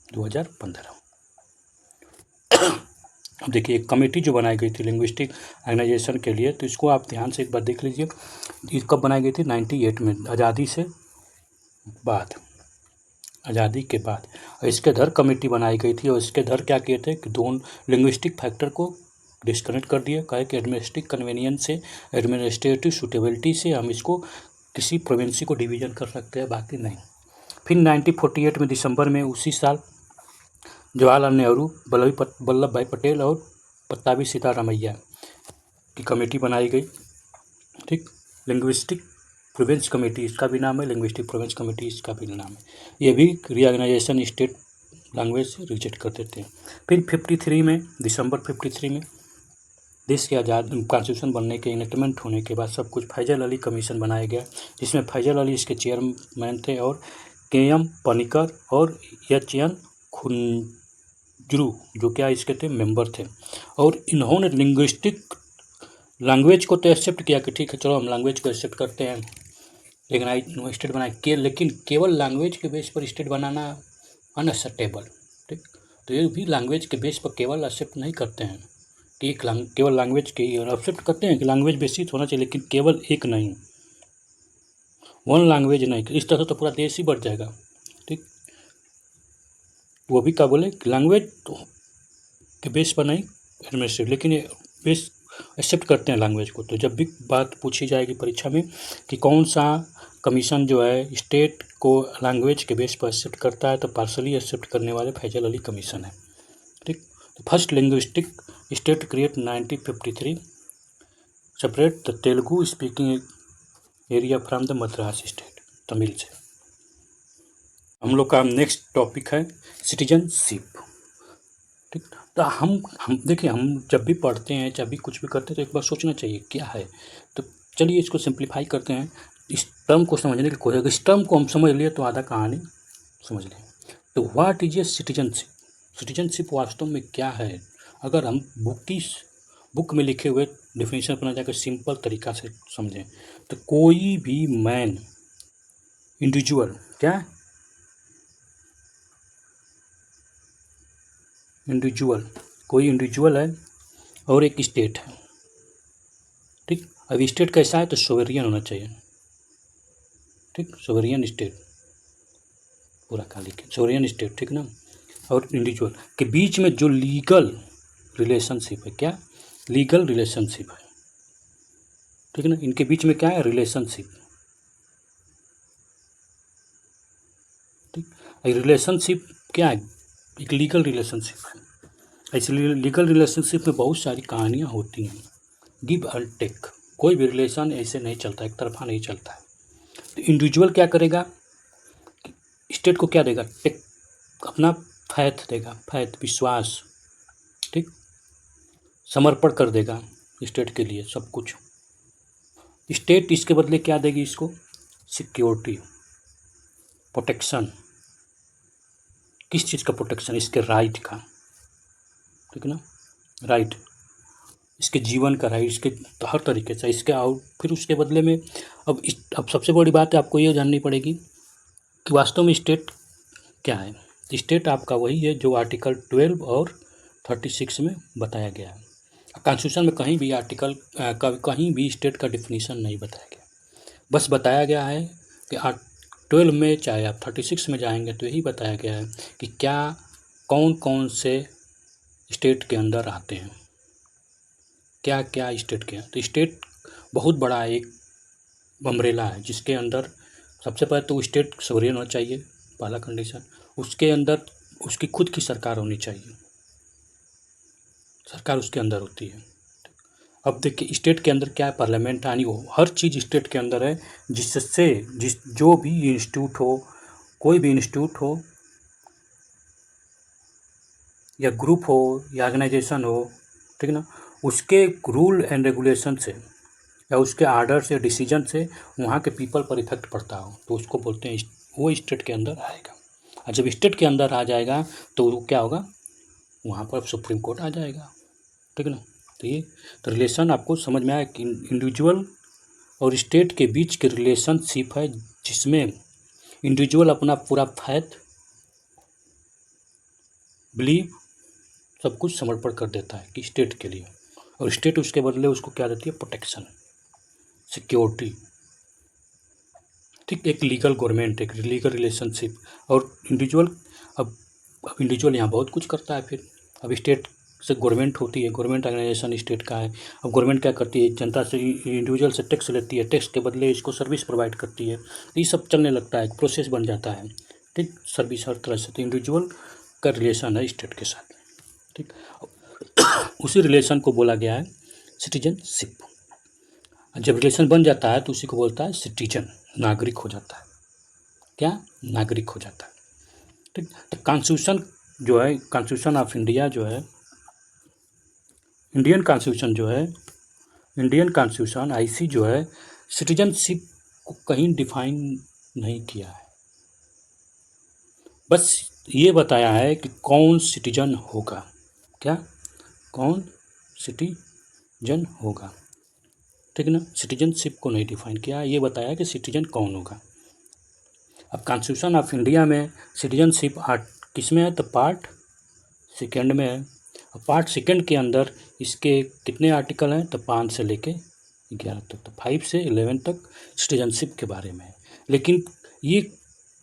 Speaker 1: 2015। अब देखिए एक कमेटी जो बनाई गई थी लिंग्विस्टिक ऑर्गेनाइजेशन के लिए, तो इसको आप ध्यान से एक बार देख लीजिए। ये कब बनाई गई थी, 98 में, आज़ादी के बाद। और इसके धर कमेटी बनाई गई थी और इसके धर क्या किए थे कि दोनों लिंग्विस्टिक फैक्टर को डिस्कनेक्ट कर दिया, कहे कि एडमिनिस्ट्रेटिव कन्वीनियंस से, एडमिनिस्ट्रेटिव सूटेबिलिटी से हम इसको किसी प्रोविंसी को डिवीज़न कर सकते हैं, बाकी नहीं। फिर 1948 में दिसंबर में, उसी साल, जवाहरलाल नेहरू, वल्लभ भाई पटेल और पट्टाभी सीतारामैया की कमेटी बनाई गई, ठीक। लिंग्विस्टिक प्रोविंस कमेटी इसका भी नाम है, लिंग्विस्टिक प्रोविंस कमेटी इसका भी नाम है। ये भी रीऑर्गेनाइजेशन स्टेट लैंग्वेज से रिजेक्ट कर देते हैं। फिर 53 में, दिसंबर 53 में देश के आज़ाद कॉन्स्टिट्यूशन बनने के इनेक्टमेंट होने के बाद सब कुछ फैजल अली कमीशन बनाया गया, जिसमें फैजल अली इसके चेयरमैन थे और KM पनिकर और HN खुंजरू जो क्या इसके थे मेंबर थे। और इन्होंने लैंग्वेज को तो एक्सेप्ट किया कि ठीक है चलो हम लैंग्वेज को एक्सेप्ट करते हैं, लेकिन स्टेट बनाए लेकिन केवल लैंग्वेज के बेस पर स्टेट बनाना अनएक्सेप्टेबल, ठीक। तो ये भी लैंग्वेज के बेस पर केवल एक्सेप्ट नहीं करते हैं कि केवल लैंग्वेज के एक्सेप्ट करते हैं कि लैंग्वेज बेसिस होना चाहिए, लेकिन केवल एक नहीं, वन लैंग्वेज नहीं। इस तरह तो पूरा देश ही बढ़ जाएगा, ठीक। वो भी क्या बोले कि लैंग्वेज के बेस पर नहीं एडमिनिस्ट्रेटिव, लेकिन ये बेस एक्सेप्ट करते हैं लैंग्वेज को। तो जब भी बात पूछी जाएगी परीक्षा में कि कौन सा कमीशन जो है स्टेट को लैंग्वेज के बेस पर एक्सेप्ट करता है, तो पार्शली एक्सेप्ट करने वाले फैजल अली कमीशन है, ठीक। तो first linguistic state create 1953 separate the Telugu speaking area from the Madras state, Tamil से। हम लोग का नेक्स्ट टॉपिक है सिटीजनशिप, ठीक। तो हम देखिए, हम जब भी पढ़ते हैं, जब भी कुछ भी करते हैं, तो एक बार सोचना चाहिए क्या है। तो चलिए इसको सिंप्लीफाई करते हैं, इस टर्म को समझने की कोशिश। इस टर्म को हम समझ लिए तो आधा कहानी समझ लें। तो what is a citizenship, citizenship वास्तव में क्या है। अगर हम बुक में लिखे हुए डेफिनेशन अपना जाकर सिंपल तरीका से समझें, तो कोई भी मैन इंडिविजुअल, क्या इंडिविजुअल, कोई इंडिविजुअल है और एक स्टेट है, ठीक। अब स्टेट कैसा है, तो सोवेरियन होना चाहिए, ठीक, सोवेरियन स्टेट, पूरा खाली के सोवेरियन स्टेट, ठीक ना। और इंडिविजुअल के बीच में जो लीगल रिलेशनशिप है, क्या लीगल रिलेशनशिप है, ठीक ना। इनके बीच में क्या है, रिलेशनशिप, ठीक। रिलेशनशिप क्या है, एक लीगल रिलेशनशिप है। इसलिए लीगल रिलेशनशिप में बहुत सारी कहानियाँ होती हैं, गिव एंड टेक, कोई भी रिलेशन ऐसे नहीं चलता, एक तरफा नहीं चलता है। तो इंडिविजुअल क्या करेगा, स्टेट को क्या देगा, टेक, अपना फैथ देगा, फैथ विश्वास, ठीक, समर्पण कर देगा स्टेट के लिए सब कुछ। स्टेट इसके बदले क्या देगी इसको, सिक्योरिटी, प्रोटेक्शन, किस चीज़ का प्रोटेक्शन, इसके राइट का, ठीक ना, राइट, इसके जीवन का राइट, इसके हर तरीके से इसके। और फिर उसके बदले में अब सबसे बड़ी बात है आपको ये जाननी पड़ेगी कि वास्तव में स्टेट क्या है। स्टेट आपका वही है जो आर्टिकल 12 और 36 में बताया गया है। कॉन्स्टिट्यूशन में कहीं भी आर्टिकल कहीं भी स्टेट का डिफिनीशन नहीं बताया गया, बस बताया गया है कि 12 में, चाहे आप 36 में जाएंगे तो यही बताया गया है कि क्या कौन कौन से स्टेट के अंदर आते हैं, क्या क्या स्टेट के हैं। तो स्टेट बहुत बड़ा एक अम्ब्रेला है जिसके अंदर सबसे पहले तो स्टेट सोवरेन होना चाहिए, पहला कंडीशन। उसके अंदर उसकी खुद की सरकार होनी चाहिए, सरकार उसके अंदर होती है। अब देखिए स्टेट के अंदर क्या है, पार्लियामेंट यानी वो हर चीज़ स्टेट के अंदर है, जिससे जो भी इंस्टीट्यूट हो, कोई भी इंस्टीट्यूट हो या ग्रुप हो या ऑर्गेनाइजेशन हो, ठीक है ना, उसके रूल एंड रेगुलेशन से या उसके आर्डर से, डिसीजन से वहाँ के पीपल पर इफेक्ट पड़ता हो तो उसको बोलते हैं वो स्टेट के अंदर आएगा। और जब स्टेट के अंदर आ जाएगा तो क्या होगा, वहाँ पर सुप्रीम कोर्ट आ जाएगा, ठीक है ना। तो ये तो रिलेशन आपको समझ में आया कि इंडिविजुअल और स्टेट के बीच की रिलेशनशिप है, जिसमें इंडिविजुअल अपना पूरा फैथ, बिलीव, सब कुछ समर्पण कर देता है कि स्टेट के लिए, और स्टेट उसके बदले उसको क्या देती है, प्रोटेक्शन, सिक्योरिटी, ठीक। एक लीगल गवर्नमेंट, एक लीगल रिलेशनशिप। और इंडिविजुअल, अब इंडिविजुअल यहाँ बहुत कुछ करता है। फिर अब स्टेट से गवर्नमेंट होती है, गवर्नमेंट ऑर्गेनाइजेशन स्टेट का है। अब गवर्नमेंट क्या करती है, जनता से, इंडिविजुअल से टैक्स लेती है, टैक्स के बदले इसको सर्विस प्रोवाइड करती है। तो ये सब चलने लगता है, एक प्रोसेस बन जाता है, ठीक, सर्विस हर तरह से। तो इंडिविजुअल का रिलेशन है स्टेट के साथ, ठीक। उसी रिलेशन को बोला गया है सिटीजनशिप। जब रिलेशन बन जाता है तो उसी को बोलता है सिटीजन, नागरिक हो जाता है। क्या, नागरिक हो जाता है, ठीक। तो कॉन्स्टिट्यूशन जो है, कॉन्स्टिट्यूशन ऑफ इंडिया जो है, इंडियन कॉन्स्टिट्यूशन जो है, इंडियन कॉन्स्टिट्यूशन आईसी जो है, सिटीजनशिप को कहीं डिफाइन नहीं किया है, बस ये बताया है कि कौन सिटीजन होगा, क्या, कौन सिटीजन होगा, ठीक है ना। सिटीजनशिप को नहीं डिफाइन किया, ये बताया कि सिटीजन कौन होगा। अब कॉन्स्टिट्यूशन ऑफ इंडिया में सिटीजनशिप किस में है, तो पार्ट सेकेंड में है। पार्ट सेकेंड के अंदर इसके कितने आर्टिकल हैं, तो 5 से लेके 11 तक, तो 5 से 11 तक सिटीजनशिप के बारे में है। लेकिन ये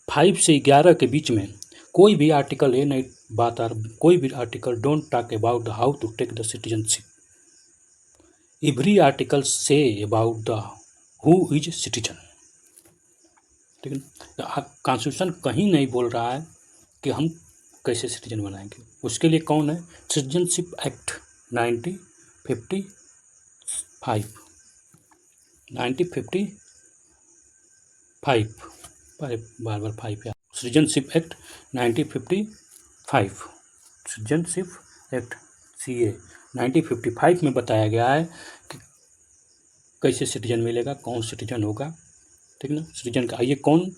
Speaker 1: 5 से 11 के बीच में कोई भी आर्टिकल ये नहीं बात आ रहा, कोई भी article don't talk about how to take the citizenship. Every article says about the who is citizen, ठीक है। कॉन्स्टिट्यूशन कहीं नहीं बोल रहा है कि हम कैसे सिटीजन बनाएंगे, उसके लिए कौन है, सिटीजनशिप एक्ट 1955, 1955, बार बार 5 या citizenship act 1955, citizenship act CA 1955 में बताया गया है कि कैसे सिटीजन मिलेगा, कौन सिटीजन होगा, ठीक ना। सिटीजन का ये कौन,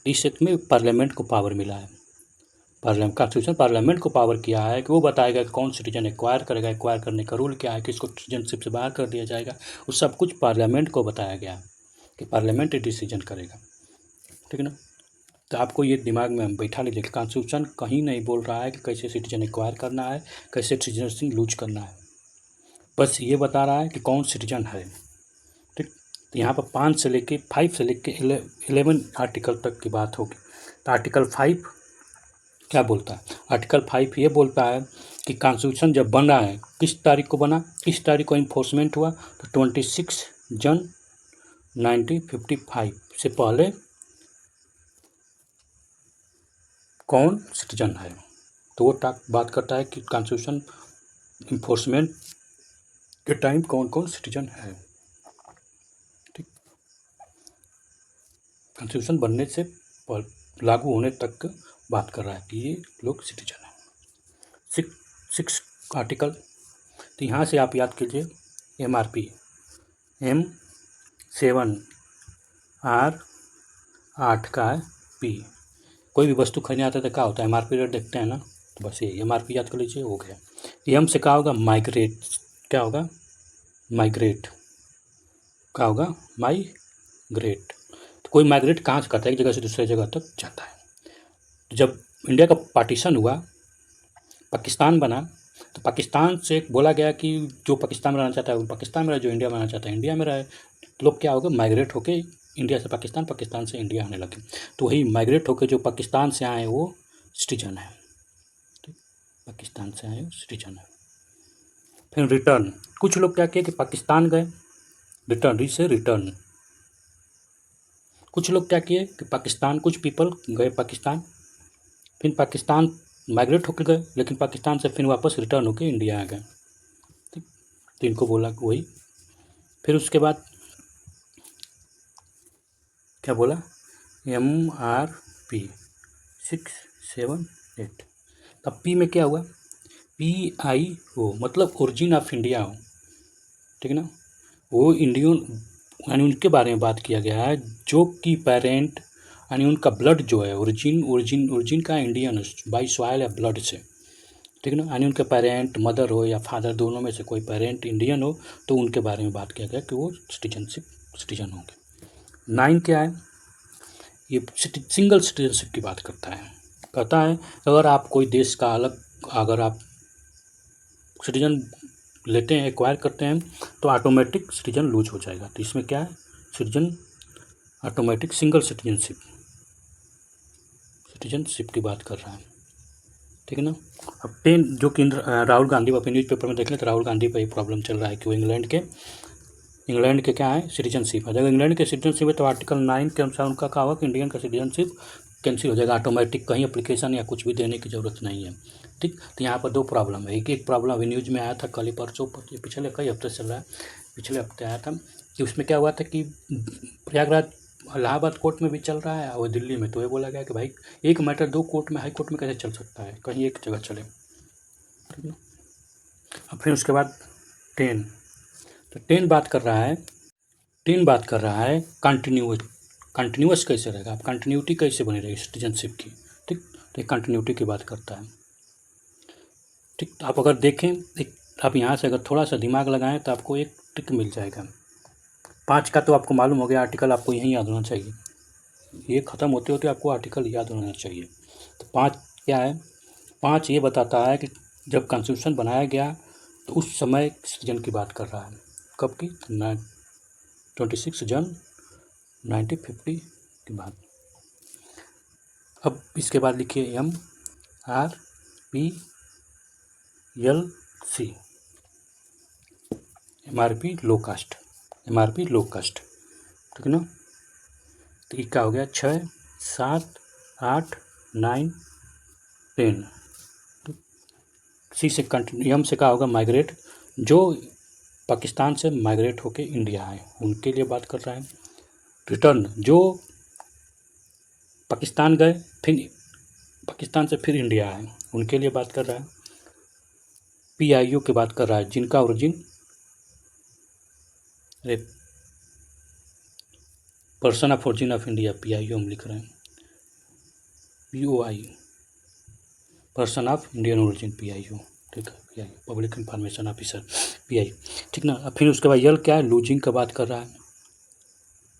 Speaker 1: इस एक्ट में पार्लियामेंट को पावर मिला है, कॉन्स्टिट्यूशन पार्लियामेंट को पावर किया है कि वो बताएगा कि कौन सिटीजन एक्वायर करेगा, एक्वायर करने का रूल क्या है, किसको सिटीजनशिप से बाहर कर दिया जाएगा, वो सब कुछ पार्लियामेंट को बताया गया है कि पार्लियामेंट डिसीजन करेगा, ठीक है ना। तो आपको ये दिमाग में बैठा लीजिए कि कॉन्स्टिट्यूशन कहीं नहीं बोल रहा है कि कैसे सिटीजन एक्वायर करना है, कैसे सिटीजनशिप लूज करना है, बस ये बता रहा है कि कौन सिटीजन है, ठीक। तो यहाँ पर 5 से लेके 5 से लेके 11 आर्टिकल तक की बात होगी। तो आर्टिकल 5 क्या बोलता है, आर्टिकल 5 ये बोलता है कि कॉन्स्टिट्यूशन जब बना है, किस तारीख को बना, किस तारीख को इन्फोर्समेंट हुआ, तो 26 जन 1955 से पहले कौन सिटीजन है। तो वो बात करता है कि कॉन्स्टिट्यूशन इन्फोर्समेंट के टाइम कौन कौन सिटीजन है, ठीक। कॉन्स्टिट्यूशन बनने से लागू होने तक बात कर रहा है कि ये लोग सिटीजन है। 6 आर्टिकल, तो यहाँ से आप याद कीजिए MRP, M7 R 8 का है P। कोई भी वस्तु खरीदने आता है तो क्या होता है, MRP रेट देखते हैं ना, तो बस ये MRP याद कर लीजिए, हो गया। M से क्या होगा, माइग्रेट, क्या होगा, माइग्रेट, क्या होगा, माइग्रेट। तो कोई माइग्रेट कहाँ से करता है, एक जगह से दूसरे जगह तक जाता है। तो जब इंडिया का पार्टीशन हुआ, पाकिस्तान बना, तो पाकिस्तान से बोला गया कि जो पाकिस्तान में रहना चाहता है वो पाकिस्तान में रहे, जो इंडिया में रहना चाहता है इंडिया में रहे। तो लोग क्या हो गए, माइग्रेट होके इंडिया से पाकिस्तान, पाकिस्तान से इंडिया आने लगे। तो वही माइग्रेट होके जो पाकिस्तान से आए वो सिटीजन है, ठीक, पाकिस्तान से आए सिटीजन है। फिर रिटर्न, कुछ लोग क्या किए कि पाकिस्तान गए, रिटर्न से रिटर्न। कुछ लोग क्या किए कि पाकिस्तान, कुछ पीपल गए पाकिस्तान, फिर पाकिस्तान माइग्रेट होकर गए, लेकिन पाकिस्तान से फिर वापस रिटर्न होकर इंडिया आ गए, ठीक। तो इनको बोला कि वही, फिर उसके बाद क्या बोला, MRP 678। अब पी में क्या हुआ, PIO मतलब ओरिजिन ऑफ इंडिया हो, ठीक है ना। वो इंडियन यानी उनके बारे में बात किया गया है जो कि पेरेंट यानी उनका ब्लड जो है ओरिजिन का इंडियन बाई सॉइल या ब्लड से, ठीक है ना। यानी उनके पेरेंट मदर हो या फादर, दोनों में से कोई पेरेंट इंडियन हो, तो उनके बारे में बात किया गया कि वो सिटीजन होंगे। 9 क्या है, ये सिंगल सिटीजनशिप की बात करता है। कहता है अगर आप कोई देश का अलग, अगर आप सिटीजन लेते हैं, एक्वायर करते हैं, तो ऑटोमेटिक सिटीजन लूज हो जाएगा। तो इसमें क्या है, सिटीजन ऑटोमेटिक सिंगल सिटीजनशिप की बात कर रहा है, ठीक है ना। अब 10 जो कि राहुल गांधी अपने न्यूज़पेपर में देख लें तो राहुल गांधी पर ये प्रॉब्लम चल रहा है कि वो इंग्लैंड के क्या है, सिटीजनशिप है। अगर इंग्लैंड के सिटीजनशिप है तो आर्टिकल 9 के अनुसार उनका कहा हुआ कि इंडियन का सिटीजनशिप कैंसिल हो जाएगा ऑटोमेटिक, कहीं एप्लीकेशन या कुछ भी देने की ज़रूरत नहीं है, ठीक। तो यहाँ पर 2 प्रॉब्लम है। एक प्रॉब्लम अभी न्यूज़ में आया था कल ही परसों, पिछले कई हफ्ते चल रहा है, पिछले हफ्ते आया था कि उसमें क्या हुआ था कि प्रयागराज इलाहाबाद कोर्ट में भी चल रहा है और दिल्ली में, तो ये बोला गया कि भाई एक मैटर 2 कोर्ट में, हाई कोर्ट में कैसे चल सकता है, कहीं एक जगह चले, ठीक है। अब फिर उसके बाद 10, तो 10 बात कर रहा है कंटिन्यूअस कैसे रहेगा, आप कंटिन्यूटी कैसे बनी रहेगी सिटीजनशिप की, ठीक। तो एक कंटिन्यूटी की बात करता है, ठीक। तो आप अगर देखें, एक आप यहाँ से अगर थोड़ा सा दिमाग लगाएं तो आपको एक ट्रिक मिल जाएगा। 5 का तो आपको मालूम हो गया, आर्टिकल आपको यहीं याद होना चाहिए, ये ख़त्म होते होते आपको आर्टिकल याद होना चाहिए। तो 5 क्या है, 5 ये बताता है कि जब कॉन्स्टिट्यूशन बनाया गया तो उस समय सिटीजन की बात कर रहा है, कब की, 26 जन 1950 की बात। अब इसके बाद लिखिए MRPLC, MRP लो कास्ट, ठीक है ना। तो ये क्या हो गया, 6, 7, 8, 9, 10। सी से कंटिन्यू, एम से क्या होगा, माइग्रेट, जो पाकिस्तान से माइग्रेट होके इंडिया आए उनके लिए बात कर रहा है। रिटर्न, जो पाकिस्तान गए फिर पाकिस्तान से फिर इंडिया आए उनके लिए बात कर रहा है। PIO की बात कर रहा है, जिनका ओरिजिन, अरे person of origin of India, PIO हम लिख रहे हैं, POI person of Indian origin, PIO, ठीक है, PIO public information officer, PIO, ठीक ना। अब फिर उसके बाद यल क्या है, लूजिंग का बात कर रहा है,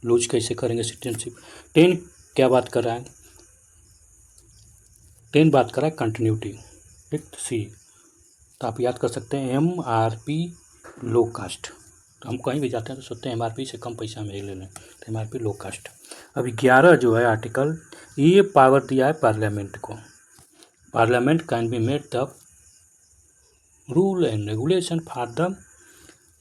Speaker 1: लूज कैसे करेंगे सिटीजनशिप। 10 क्या बात कर रहा है, 10 बात कर रहा है कंटिन्यूटी, ठीक। सी, तो आप याद कर सकते हैं MRP लो कास्ट, तो हम कहीं भी जाते हैं तो सोचते हैं MRP से कम पैसा में ही ले लें, तो MRP लो कास्ट। अभी 11 जो है आर्टिकल, ये पावर दिया है पार्लियामेंट को, parliament can be made the rule and regulation for the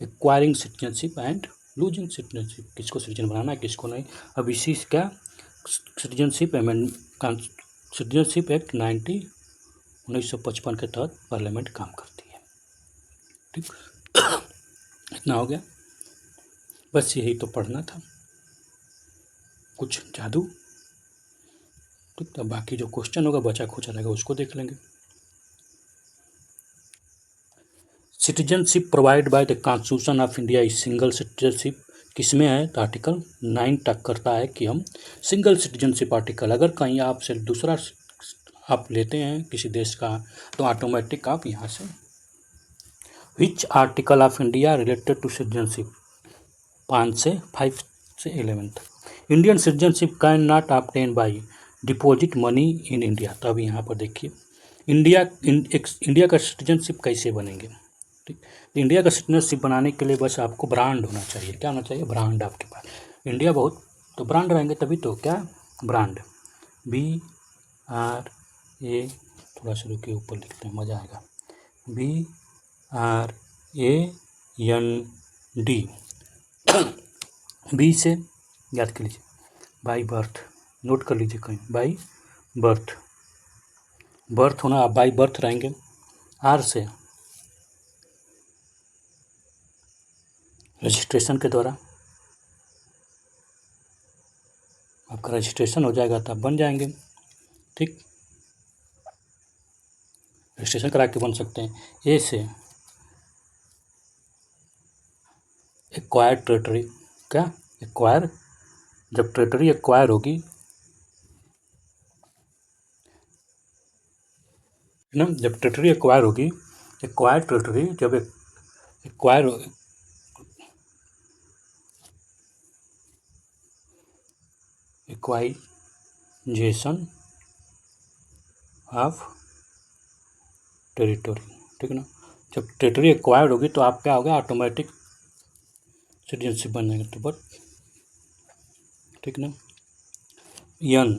Speaker 1: acquiring citizenship and losing citizenship, किसको सिटीजन बनाना है किसको नहीं। अब इसी का सिटीजनशिप एक्ट 1955 के तहत पार्लियामेंट काम करती है, ठीक। इतना हो गया, बस यही तो पढ़ना था, कुछ जादू, ठीक। तो बाकी जो क्वेश्चन होगा बचा खोचा रहेगा उसको देख लेंगे। Citizenship provide by the constitution of India is single citizenship, किसमें है, तो आर्टिकल 9 तक करता है कि हम सिंगल सिटीजनशिप आर्टिकल, अगर कहीं आपसे दूसरा आप लेते हैं किसी देश का तो ऑटोमेटिक आप यहाँ से, which article of India related to citizenship, 5 से 11 तक। Indian citizenship can not obtain by deposit money in India, तो अब यहाँ पर देखिए इंडिया का सिटीजनशिप कैसे बनेंगे, ठीक। तो इंडिया का सिटीजनशिप बनाने के लिए बस आपको ब्रांड होना चाहिए। क्या होना चाहिए? ब्रांड आपके पास। इंडिया बहुत, तो ब्रांड रहेंगे तभी तो। क्या? ब्रांड, BRA, थोड़ा सा रुकिए ऊपर लिखते हैं, मज़ा आएगा। BRAND। बी से याद कर लीजिए, बाई बर्थ, नोट कर लीजिए कहीं, बाई बर्थ, बर्थ होना, आप बाई बर्थ रहेंगे। आर से रजिस्ट्रेशन के द्वारा, आपका रजिस्ट्रेशन हो जाएगा तो आप बन जाएंगे, ठीक। रजिस्ट्रेशन करा के बन सकते हैं। ए से एक्वायर टेरिटरी। क्या? एक्वायर, जब टेरिटरी एक्वायर होगी ना, जब टेरिटरी एक्वायर होगी, एक्वायर टेरिटरी जब एक्वायर, एक्वाइजेशन ऑफ टेरिटरी, ठीक है ना। जब टेरिटरी एक्वायर्ड होगी तो आप क्या होगा, ऑटोमेटिक सिटीजनशिप बन जाएगा, तो बट, ठीक ना। यन,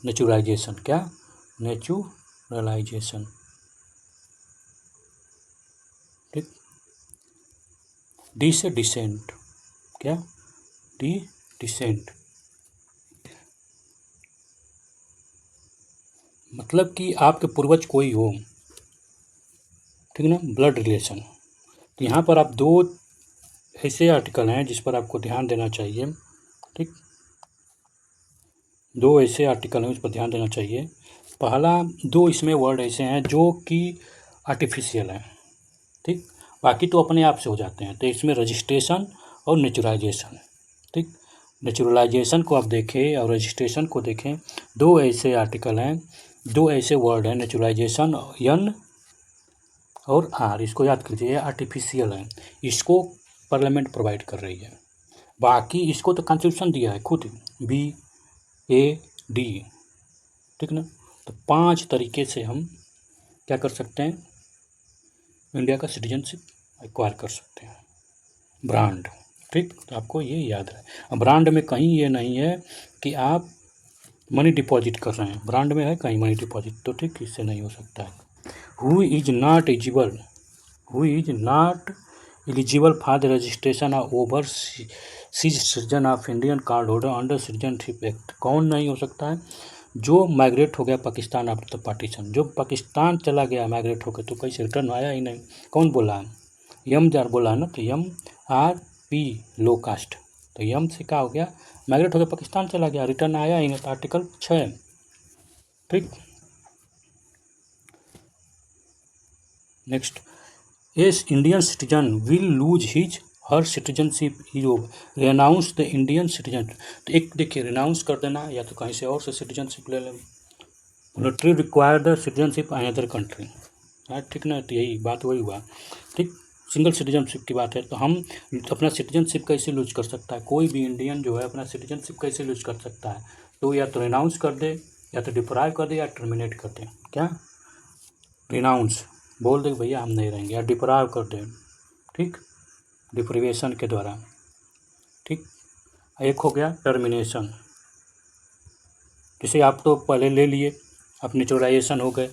Speaker 1: नेचुरलाइजेशन। क्या? नेचुरलाइजेशन, ठीक। डी से डिसेंट। क्या? डिसेंट, मतलब कि आपके पूर्वज कोई हो, ठीक ना, ब्लड रिलेशन। तो यहाँ पर आप दो ऐसे आर्टिकल हैं जिस पर आपको ध्यान देना चाहिए, ठीक। दो ऐसे आर्टिकल हैं उस पर ध्यान देना चाहिए। पहला, दो इसमें वर्ड ऐसे हैं जो कि आर्टिफिशियल हैं, ठीक। बाकी तो अपने आप से हो जाते हैं। तो इसमें रजिस्ट्रेशन और नेचुरलाइजेशन, ठीक। नेचुरलाइजेशन को आप देखें और रजिस्ट्रेशन को देखें, दो ऐसे आर्टिकल हैं, दो ऐसे वर्ड हैं, नेचुरलाइजेशन, यन और आर, इसको याद कीजिए, आर्टिफिशियल है। इसको पार्लियामेंट प्रोवाइड कर रही है, बाकी इसको तो कॉन्स्टिट्यूशन दिया है खुद, BAD, ठीक ना। तो 5 तरीके से हम क्या कर सकते हैं, इंडिया का सिटीजनशिप एक्वायर कर सकते हैं। ब्रांड, ठीक। तो आपको ये याद है। ब्रांड में कहीं ये नहीं है कि आप मनी डिपॉजिट कर रहे हैं, ब्रांड में है कहीं मनी डिपॉजिट, तो ठीक, इससे नहीं हो सकता है। Who is not eligible for the registration of overseas citizen of Indian card holder under citizenship act. कौन नहीं हो सकता है? जो माइग्रेट हो गया पाकिस्तान आफ्टर द पार्टीशन, जो पाकिस्तान चला गया माइग्रेट होकर, तो कैसे रिटर्न आया ही नहीं। कौन बोला है? MJR बोला है ना, तो MRP, लो कास्ट, तो यम से क्या हो गया, माइग्रेट होकर पाकिस्तान चला गया, रिटर्न आया ही नहीं, तो आर्टिकल 6, ठीक। Next, as Indian citizen will lose his her citizenship renounce the Indian citizen. तो एक देखिए, रेनाउंस कर देना, या तो कहीं से और से सिटीजनशिप ले लें। Military require the citizenship another country, हाँ, ठीक ना। तो यही बात वही हुआ, ठीक। सिंगल सिटीजनशिप की बात है, तो हम अपना सिटीजनशिप कैसे लूज कर सकता है, कोई भी इंडियन जो है अपना सिटीजनशिप कैसे लूज कर सकता है, तो या तो रेनाउंस कर दे, या तो डिप्राइव कर दे, या टर्मिनेट कर दे। क्या? रिनाउंस बोल दे भैया हम नहीं रहेंगे, या डिप्राइव कर दे, ठीक, डिप्रीवेशन के द्वारा, ठीक। एक हो गया टर्मिनेशन, जैसे आप तो पहले ले लिए, अब नेचुरलाइजेशन हो गए,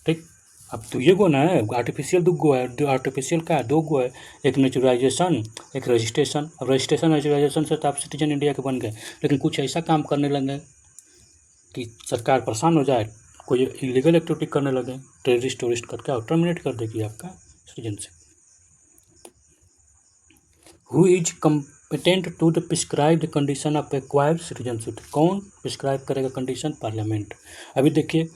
Speaker 1: ठीक। अब तो ये गो ना है, आर्टिफिशियल दो गो है, आर्टिफिशियल का है, 2 गो है, एक नेचुरलाइजेशन, एक रजिस्ट्रेशन। अब रजिस्ट्रेशन नेचुरलाइजेशन से तो आप सिटीजन इंडिया के बन गए, लेकिन कुछ ऐसा काम करने लगे कि सरकार परेशान हो जाए, कोई इलीगल एक्टिविटी करने लगे, टेररिस्ट टूरिस्ट करके, और टर्मिनेट कर देगी आपका citizenship. Who is competent to the prescribed condition of acquired citizenship. कौन प्रिस्क्राइब करेगा कंडीशन? पार्लियामेंट। अभी देखिए,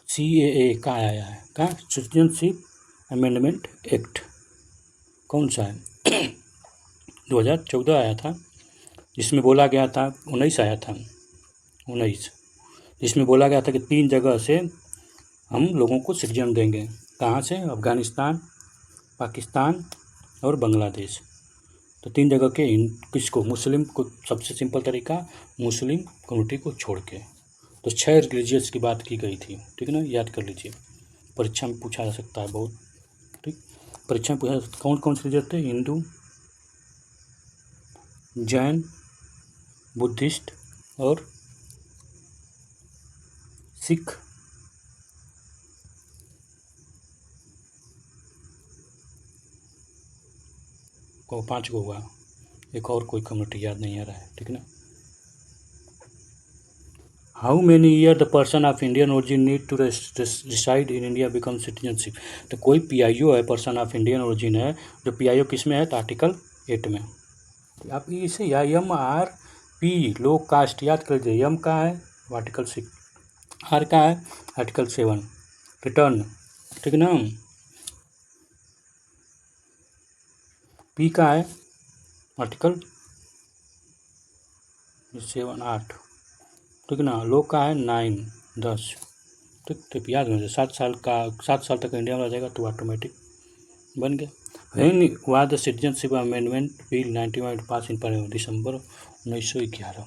Speaker 1: CAA का आया है, क्या? सिटीजनशिप अमेंडमेंट एक्ट, कौन सा है? 2014 आया था, जिसमें बोला गया था, 19 आया था, 19, जिसमें बोला गया था कि 3 जगह से हम लोगों को सिटीजन देंगे। कहाँ से? अफ़गानिस्तान, पाकिस्तान और बांग्लादेश। तो 3 जगह के किसको? मुस्लिम को, सबसे सिंपल तरीका, मुस्लिम कम्युनिटी को छोड़ के। तो 6 रिलीजियस की बात की गई थी, ठीक है ना, याद कर लीजिए। परीक्षा में पूछा जा सकता है बहुत, ठीक। परीक्षा में पूछा जा सकता, कौन कौन से रिलीजन थे? हिंदू, जैन, बुद्धिस्ट और सिख। को 5 को हुआ, एक और कोई कम्युनिटी याद नहीं आ रहा है, ठीक ना। How many year the person of Indian origin need to reside in India become citizenship. तो कोई PIO है, पर्सन ऑफ इंडियन ओरिजिन है, जो PIO किस में है? तो आर्टिकल 8 में। आप इसे या MRP लोग कास्ट याद कर लीजिए। M का है आर्टिकल 6, R का है आर्टिकल 7 रिटर्न, ठीक ना। P का है आर्टिकल 7 8, ठीक ना। लोग का है 9 10, ठीक। तो याद में 7 साल का, 7 साल तक इंडिया में रह जाएगा तो ऑटोमेटिक बन गया। When was the citizenship amendment bill 91 पास इन दिसंबर 1911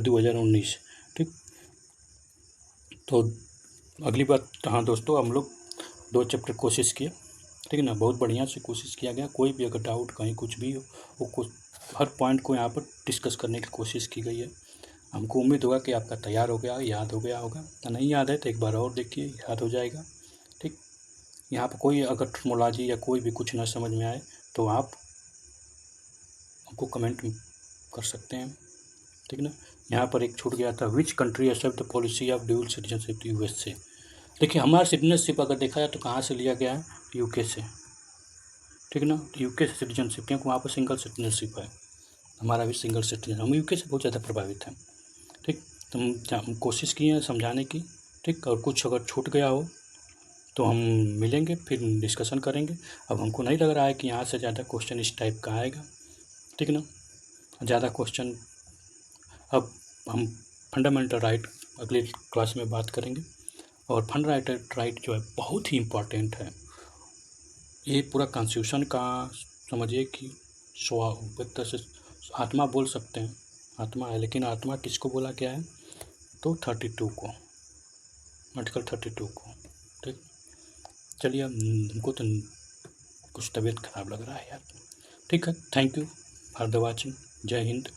Speaker 1: 2019, ठीक। तो अगली बात, हाँ दोस्तों, हम लोग 2 चैप्टर कोशिश किए, ठीक है ना। बहुत बढ़िया से कोशिश किया गया। कोई भी अगर डाउट कहीं कुछ भी हो, वो कुछ हर पॉइंट को यहाँ पर डिस्कस करने की कोशिश की गई है। हमको उम्मीद होगा कि आपका तैयार हो गया, याद हो गया होगा। नहीं याद है तो एक बार और देखिए, याद हो जाएगा, ठीक। यहाँ पर कोई अगर टर्मिनोलॉजी या कोई भी कुछ ना समझ में आए तो आप हमको कमेंट कर सकते हैं, ठीक ना। यहाँ पर एक छूट गया था, which country accept the policy of dual citizenship? USA। देखिए हमारा सिटीजनशिप अगर देखा जाए तो कहाँ से लिया गया है? UK से, ठीक ना। UK से सिटीजनशिप, क्योंकि वहाँ पर सिंगल सिटीजनशिप है। हमारा भी सिंगल सिटीजन, हम UK से बहुत ज़्यादा प्रभावित हैं, ठीक। तो हम कोशिश किए हैं समझाने की, ठीक। और कुछ अगर छूट गया हो तो हम मिलेंगे, फिर डिस्कशन करेंगे। अब हमको नहीं लग रहा है कि यहाँ से ज़्यादा क्वेश्चन इस टाइप का आएगा, ठीक ना। ज़्यादा क्वेश्चन अब हम फंडामेंटल राइट अगले क्लास में बात करेंगे। और फंडामेंटल राइट जो है बहुत ही इम्पॉर्टेंट है। ये पूरा कॉन्स्टिट्यूशन का समझिए कि एक तरह से आत्मा बोल सकते हैं, आत्मा है। लेकिन आत्मा किसको बोला गया है? तो 32 को, आर्टिकल 32 को, ठीक। चलिए हमको तो कुछ तबीयत खराब लग रहा है यार, ठीक है। Thank you for the watching. जय हिंद।